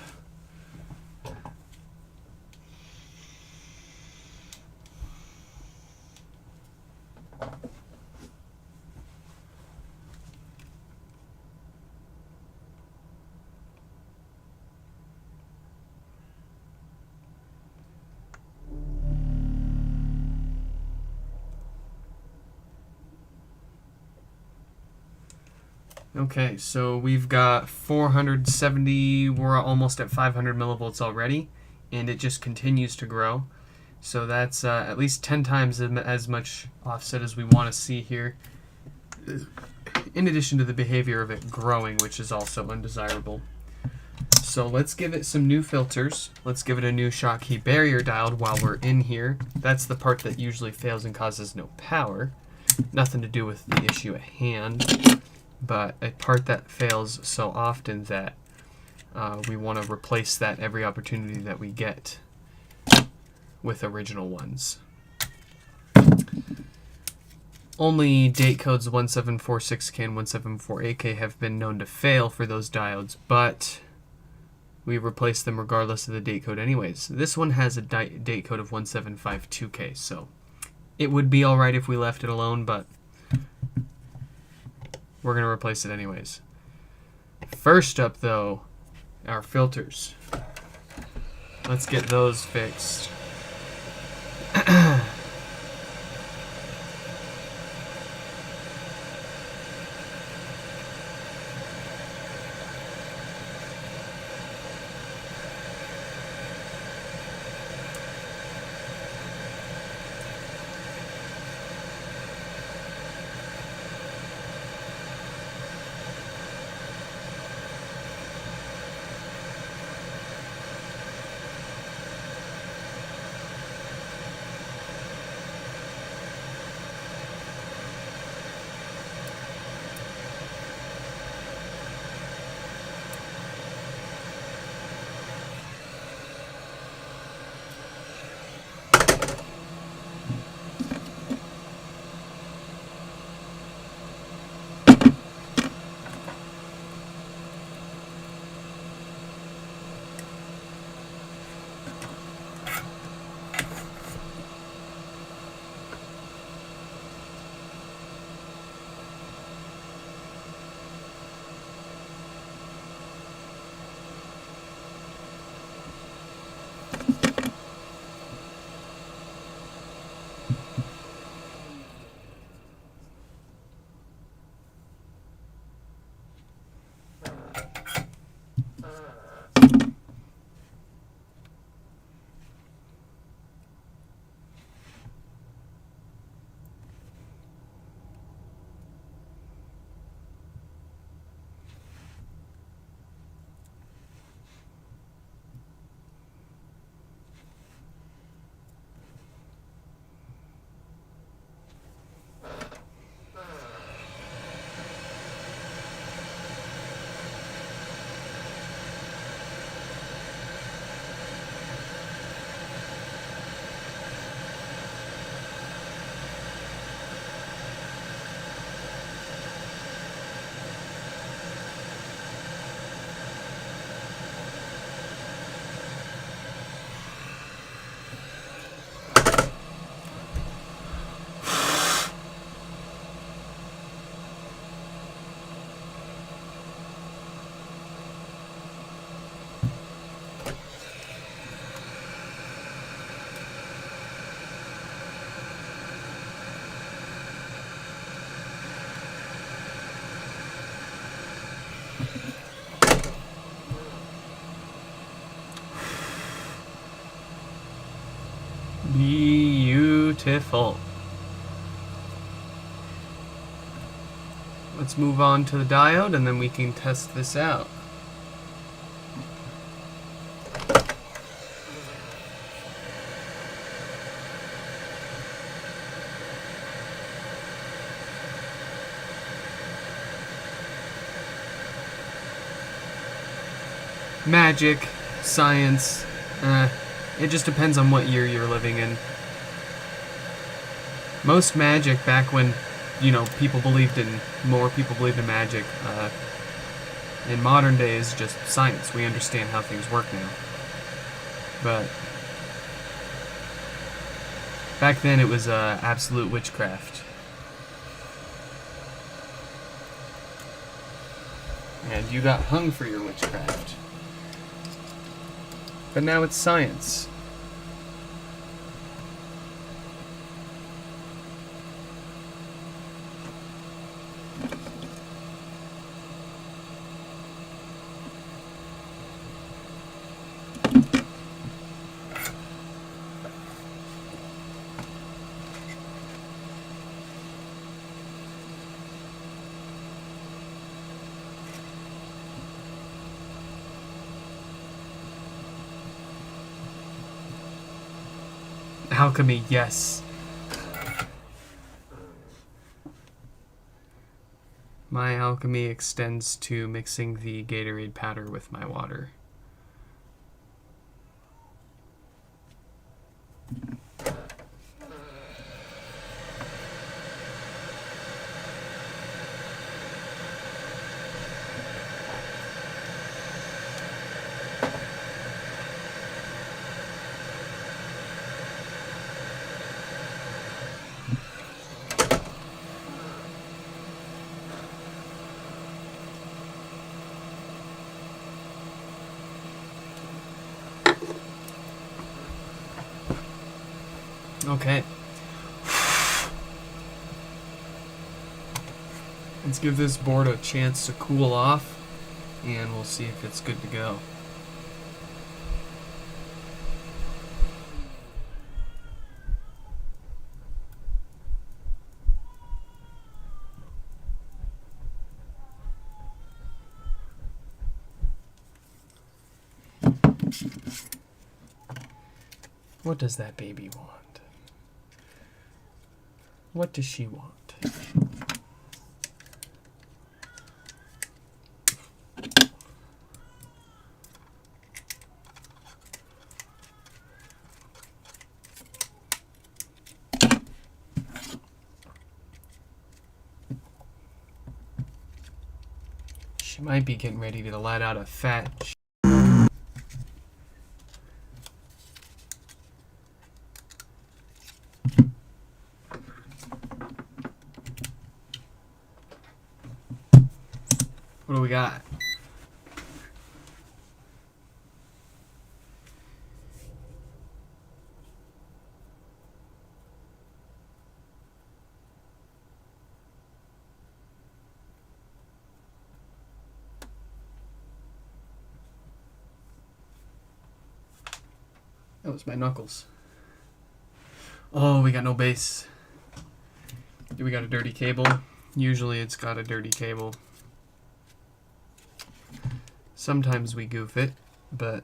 Okay, so we've got 470, we're almost at 500 millivolts already, and it just continues to grow. So that's at least 10 times as much offset as we want to see here, in addition to the behavior of it growing, which is also undesirable. So let's give it some new filters. Let's give it a new Schottky barrier diode while we're in here. That's the part that usually fails and causes no power. Nothing to do with the issue at hand, but a part that fails so often that we want to replace that every opportunity that we get with original ones. Only date codes 1746K and 174AK have been known to fail for those diodes, but we replace them regardless of the date code anyways. This one has a date code of 1752K, so it would be alright if we left it alone, but we're going to replace it anyways. First up, though, our filters. Let's get those fixed. Beautiful. Let's move on to the diode and then we can test this out. Magic, science, it just depends on what year you're living in. Most magic back when, more people believed in magic. In modern days, just science. We understand how things work now. But back then it was absolute witchcraft. And you got hung for your witchcraft. But now it's science. Alchemy, yes. My alchemy extends to mixing the Gatorade powder with my water. Okay. Let's give this board a chance to cool off, and we'll see if it's good to go. What does that baby want? What does she want? She might be getting ready to let out a fat. What do we got? That was my knuckles. Oh, we got no base. Do we got a dirty cable? Usually it's got a dirty cable. Sometimes we goof it, but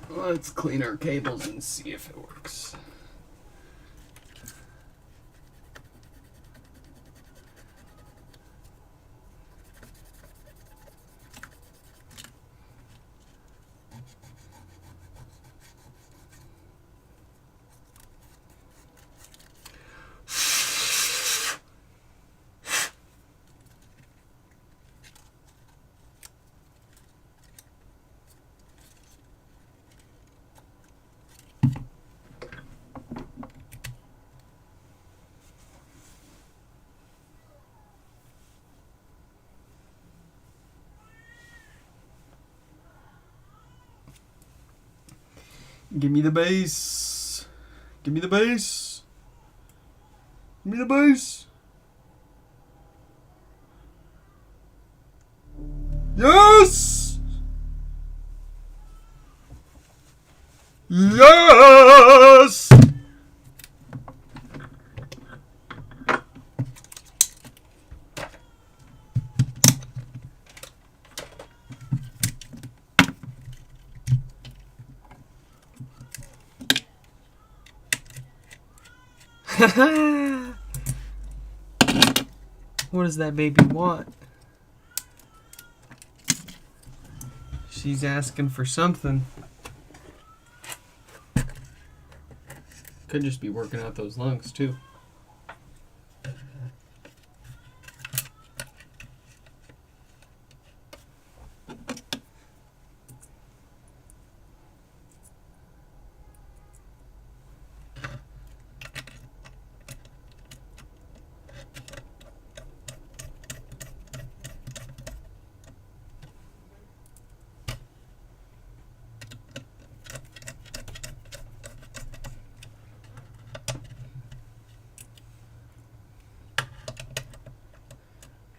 let's clean our cables and see if it works. Give me the base. Give me the base. Give me the base. Yes! Yes! What does that baby want? She's asking for something. Could just be working out those lungs too.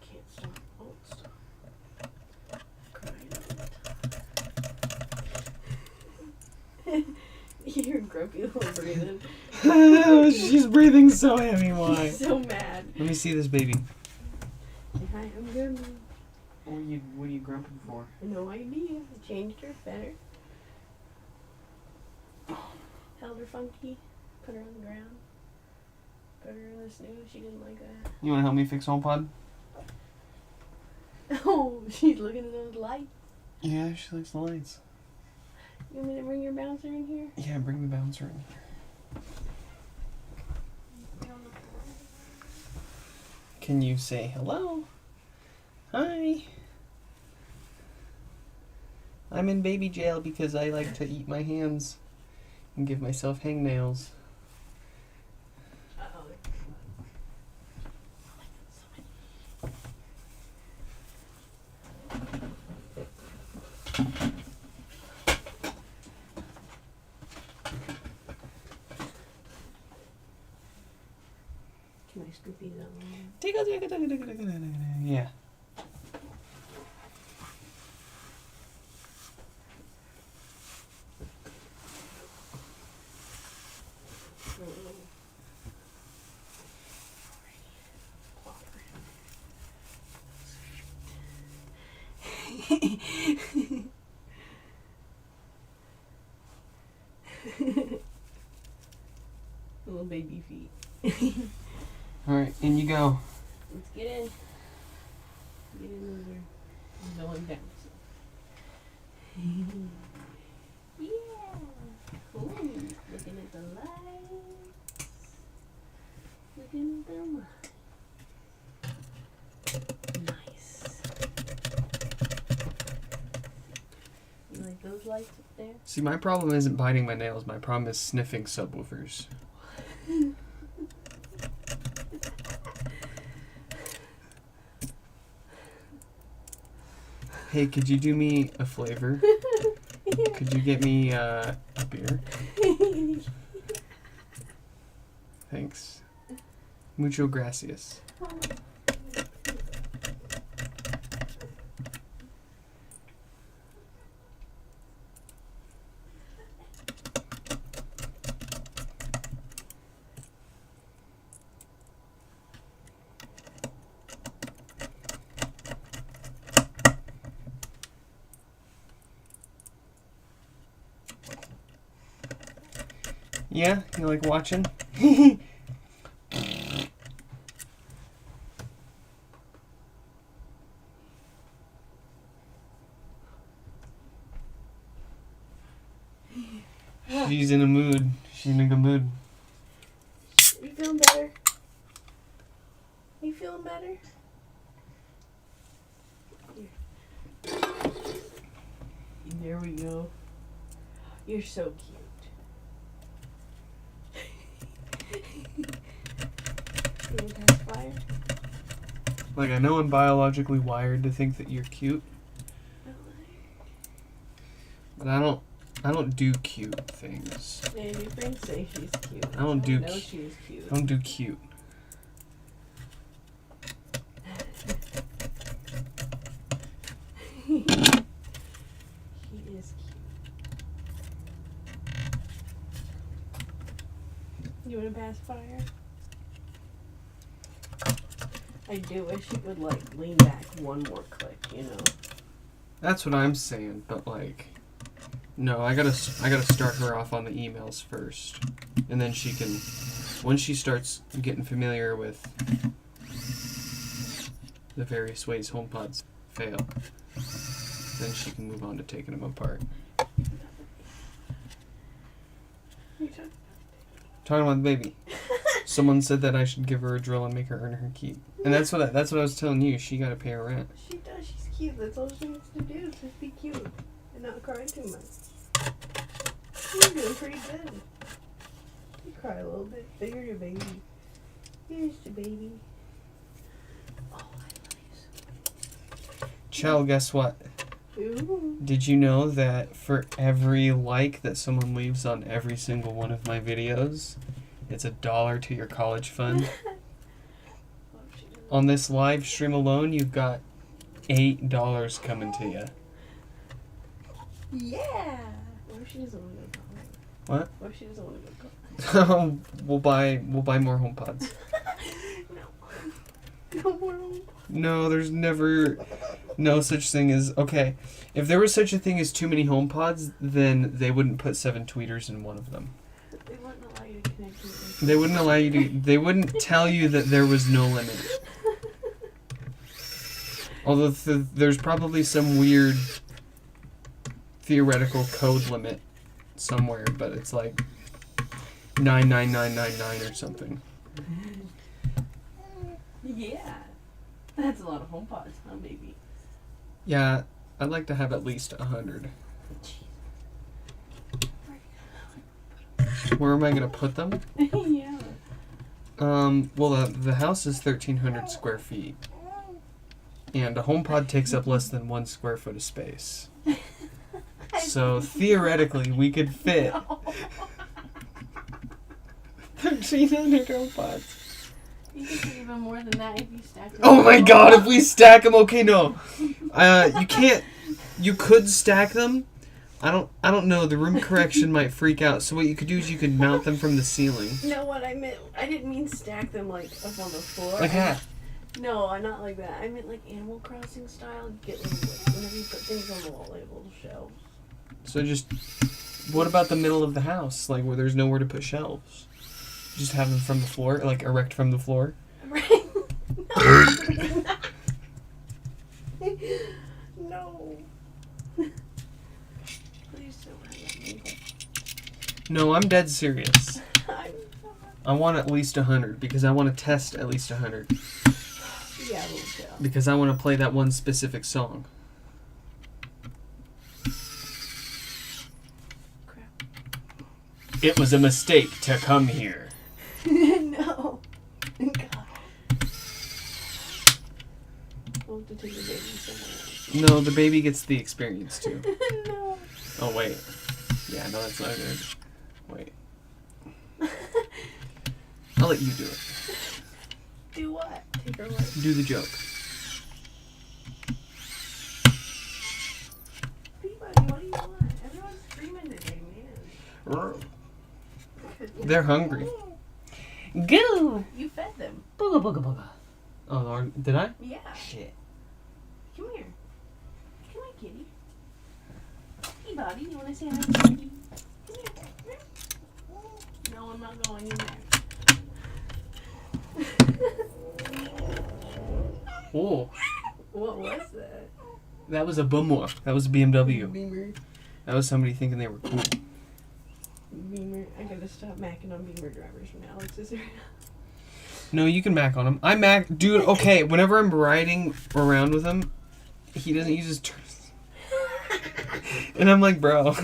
Can't stop. Won't stop. Crying all the time. You're grumpy little breathing. She's breathing so heavy. Why? She's so mad. Let me see this baby. Hi, I'm grumpy. What are you grumping for? No idea. I changed her better. Held her funky. Put her on the ground. Put her in the snooze. She didn't like that. You want to help me fix HomePod? Oh, she's looking at those lights. Yeah, she likes the lights. You want me to bring your bouncer in here? Yeah, bring the bouncer in here. Can you say hello? Hi. I'm in baby jail because I like to eat my hands and give myself hangnails. Uh-oh. Can I scoop these out? Yeah. Little baby feet. Alright, in you go. Let's get in. Get in over. No one down. Yeah. Ooh, looking at the lights. Looking at the lights. Nice. You like those lights up there? See, my problem isn't biting my nails. My problem is sniffing subwoofers. Hey, could you do me a flavor? Could you get me a beer? Thanks. Mucho gracias. Yeah, you like watching? She's in a mood. She's in a good mood. You feeling better? You feeling better? Here. There we go. You're so cute. You want to pacifier? Like, I know I'm biologically wired to think that you're cute, but I I don't do cute things. Man, your friends say she's cute. I don't do know cu- she was cute. I don't do cute. He is cute. You want a pacifier? I do wish it would like lean back one more click, you know. That's what I'm saying, but like, no, I gotta start her off on the emails first, and then she can, once she starts getting familiar with the various ways HomePods fail, then she can move on to taking them apart. Talking about the baby. Someone said that I should give her a drill and make her earn her keep, and that's what I was telling you. She gotta pay her rent. She does. She's cute. That's all she needs to do. Just be cute and not cry too much. You're doing pretty good. You cry a little bit. Figure your baby. Here's your baby. Oh, I love you. Chell, guess what? Ooh. Did you know that for every like that someone leaves on every single one of my videos, it's $1 to your college fund? On this live stream alone, you've got $8 coming to you. Yeah. What if she doesn't want to go to college? What? What if she doesn't want to go to college? we'll buy more HomePods. No. No more home. No, there's never no such thing as okay. If there was such a thing as too many HomePods, then they wouldn't put 7 tweeters in one of them. They wouldn't allow you to connect to it. They wouldn't allow you to. They wouldn't tell you that there was no limit. Although there's probably some weird theoretical code limit somewhere, but it's like 99999 or something. Yeah. That's a lot of HomePods, huh, baby? Yeah, I'd like to have at least 100. Where am I gonna put them? Yeah. Well, the house is 1,300 square feet, and a HomePod takes up less than 1 square foot of space. So theoretically, we could fit 1,300 HomePods. You could do even more than that if you stack them. Oh my God! If we stack them, okay, no, you can't. You could stack them. I don't know. The room correction might freak out. So what you could do is you could mount them from the ceiling. No, what I meant, I didn't mean stack them like up on the floor. Like that. No, not like that. I meant like Animal Crossing style. Get little, whenever you put things on the wall, like little shelves. So just, what about the middle of the house, like where there's nowhere to put shelves? Just have them from the floor, like erect from the floor. Right? No. Please don't hang me. No, I'm dead serious. I'm I want at least 100 because I want to test at least 100 yeah, we'll go. because I want to play that one specific song. Crap. It was a mistake to come here. No. God. We'll have to take the baby somewhere No, the baby gets the experience too. else. No. Oh wait. Yeah, no, that's not good. Wait. I'll let you do it. Do what? Take her away. Do the joke. Peabody, what do you want? Everyone's screaming today, man. They're hungry. Go! You fed them. Booga booga booga. Oh, Lord. Did I? Yeah. Shit. Come here. Come here, kitty. Peabody, you want to say hi to kitty? Come here. Come here. No, I'm not going in there. Oh, What was that? that was a Bumwa. That was a BMW. Beamer. That was somebody thinking they were cool. Beamer. I gotta stop macking on Beamer drivers from Alex. Is there? No, you can mac on him. I mac, dude. Okay, whenever I'm riding around with him, he doesn't use his turns, and I'm like, bro,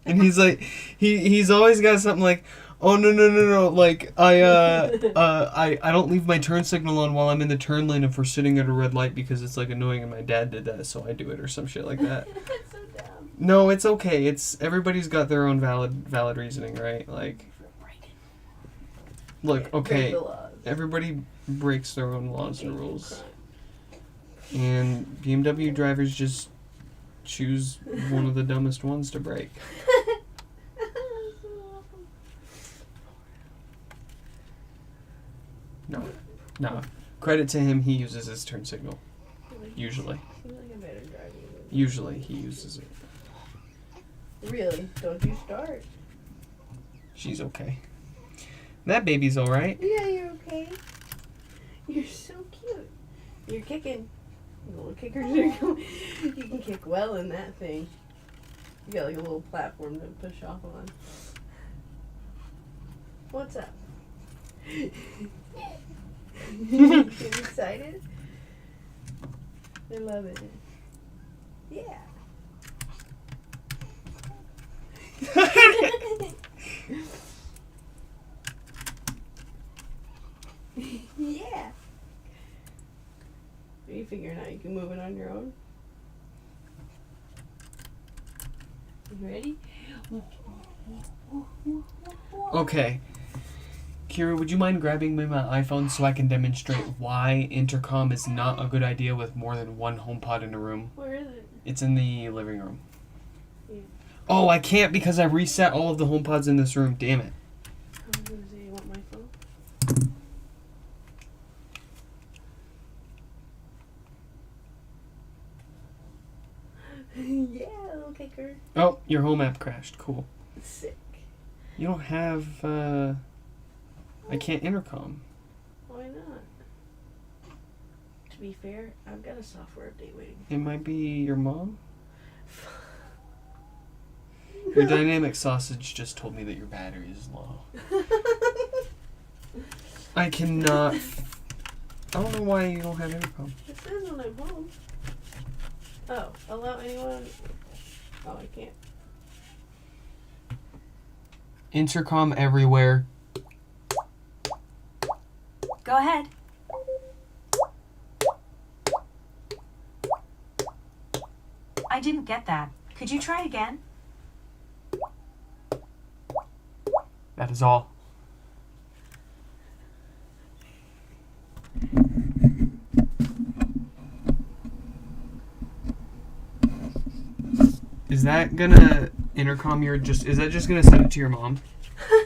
and he's like, he's always got something like, oh no, like I don't leave my turn signal on while I'm in the turn lane if we're sitting at a red light because it's like annoying, and my dad did that, so I do it or some shit like that. That's so dumb. No, it's okay. Everybody's got their own valid reasoning, right? Like, look, okay, everybody breaks their own laws and rules, and BMW drivers just choose one of the dumbest ones to break. No. Credit to him, he uses his turn signal. Usually. Usually he uses it. Really? Don't you start? She's okay. That baby's alright. Yeah, you're okay. You're so cute. You're kicking. Little kickers are going. You can kick well in that thing. You got like a little platform to push off on. What's up? You excited? I love it. Yeah. Yeah. Are you figuring out you can move it on your own? You ready? Okay. Kira, would you mind grabbing me my iPhone so I can demonstrate why intercom is not a good idea with more than one HomePod in a room? Where is it? It's in the living room. Yeah. Oh, I can't because I reset all of the HomePods in this room. Damn it. I was gonna say, you want my phone? Yeah, little kicker. Oh, your home app crashed. Cool. Sick. You don't have, I can't intercom. Why not? To be fair, I've got a software update waiting. It might be your mom? Your dynamic sausage just told me that your battery is low. I cannot. I don't know why you don't have intercom. It says when I'm home. Oh, allow anyone. Oh, I can't. Intercom everywhere. Go ahead. I didn't get that. Could you try again? That is all. Is that gonna intercom your is that just gonna send it to your mom?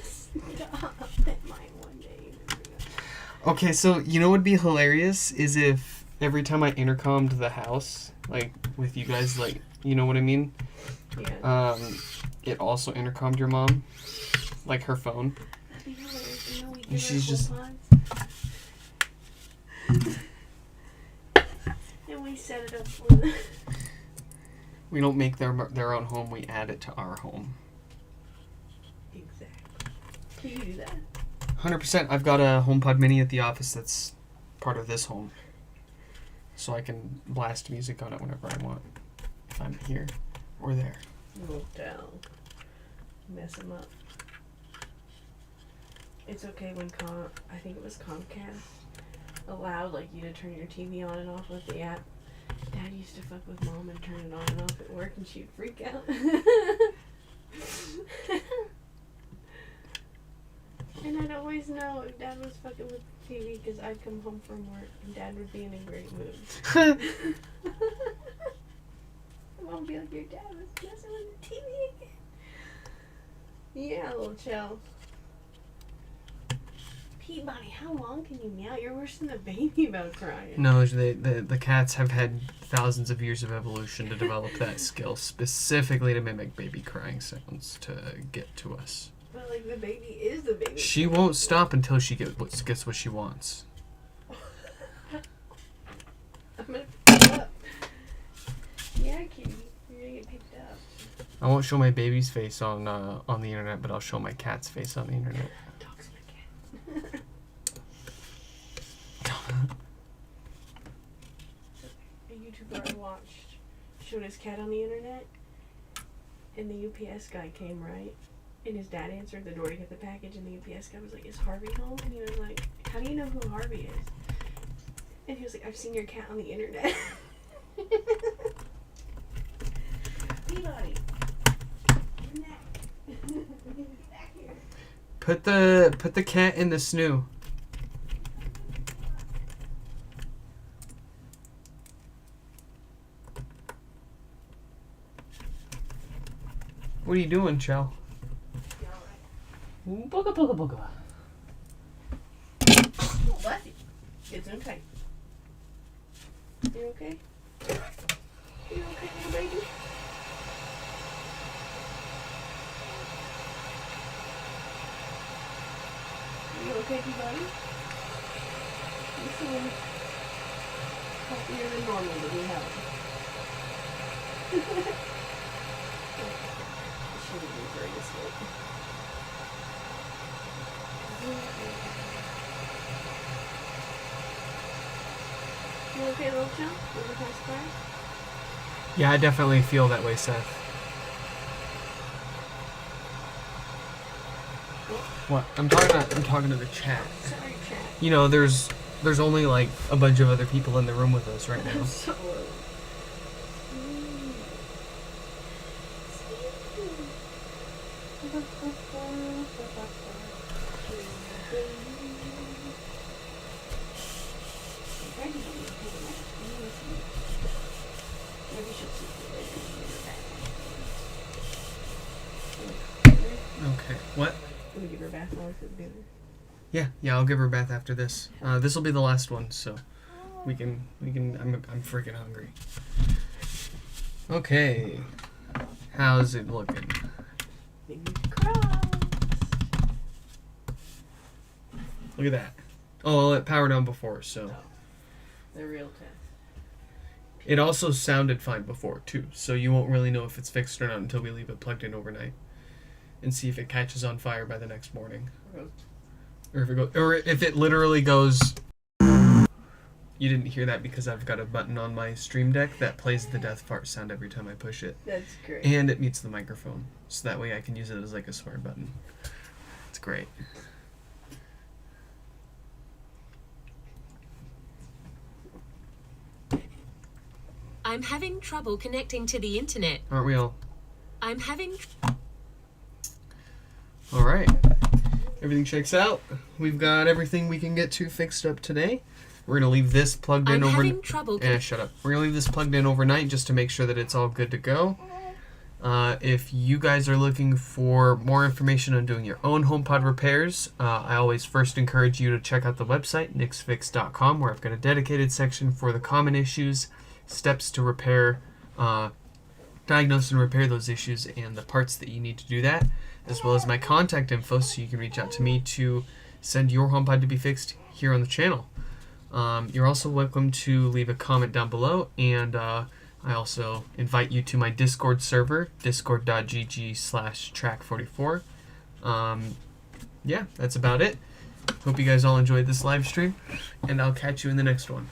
Stop. Mine one day. Okay, so you know what would be hilarious is if every time I intercomed the house, like with you guys, like, you know what I mean? Yeah. It also intercomed your mom, like her phone. That'd be hilarious. You know, we And give she's her just- HomePods. And we set it up for them. We don't make their own home, we add it to our home. Exactly. Can you do that? 100%. I've got a HomePod Mini at the office that's part of this home. So I can blast music on it whenever I want. If I'm here or there. Move down. Mess them up. It's okay when I think it was Comcast allowed like you to turn your TV on and off with the app. Dad used to fuck with Mom and turn it on and off at work, and she'd freak out. And I'd always know if Dad was fucking with the TV because I'd come home from work and Dad would be in a great mood. Mom would be like, your dad was messing with the TV again. Yeah, little chill. Peabody, how long can you meow? You're worse than a baby about crying. No, the cats have had thousands of years of evolution to develop that skill specifically to mimic baby crying sounds to get to us. But like the baby is the baby. She won't stop until she gets what she wants. I'm gonna pick you up. Yeah, kitty. You're gonna get picked up. I won't show my baby's face on the internet, but I'll show my cat's face on the internet. Dog's my cat. A YouTuber I watched showed his cat on the internet, and the UPS guy came, right? And his dad answered the door to get the package, and the UPS guy was like, is Harvey home? And he was like, how do you know who Harvey is? And he was like, I've seen your cat on the internet. He Peabody. Your neck. Get back here. Put the cat in the snoo. What are you doing, Chell? Booga booga booga. Oh, bless you. It's okay. You okay? You okay, little baby? You okay, Peabody? You seem healthier than normal to be healthy. I shouldn't be very asleep. You okay, little chump? You ever pass by? Yeah, I definitely feel that way, Seth. What? I'm talking to the chat. Sorry, chat. You know, there's only like a bunch of other people in the room with us right now. So Okay. What? Can we give her a bath while we cook dinner? Yeah, I'll give her a bath after this. This will be the last one, so we can. I'm freaking hungry. Okay, how's it looking? Fingers crossed. Look at that. Oh, well, it powered on before, so The real test. it also sounded fine before too. So you won't really know if it's fixed or not until we leave it plugged in overnight and see if it catches on fire by the next morning, or if it literally goes. You didn't hear that because I've got a button on my Stream Deck that plays the death fart sound every time I push it. That's great. And it mutes the microphone, so that way I can use it as like a swear button. It's great. I'm having trouble connecting to the internet. Aren't we all? I'm having. Alright. Everything checks out. We've got everything we can get to fixed up today. We're going to leave this plugged in I'm over... having trouble. Shut up. We're going to leave this plugged in overnight just to make sure that it's all good to go. If you guys are looking for more information on doing your own HomePod repairs, I always first encourage you to check out the website, nixfix.com, where I've got a dedicated section for the common issues, steps to repair, diagnose and repair those issues, and the parts that you need to do that, as well as my contact info so you can reach out to me to send your HomePod to be fixed here on the channel. You're also welcome to leave a comment down below, and I also invite you to my Discord server, discord.gg/track44. Yeah, that's about it. Hope you guys all enjoyed this live stream, and I'll catch you in the next one.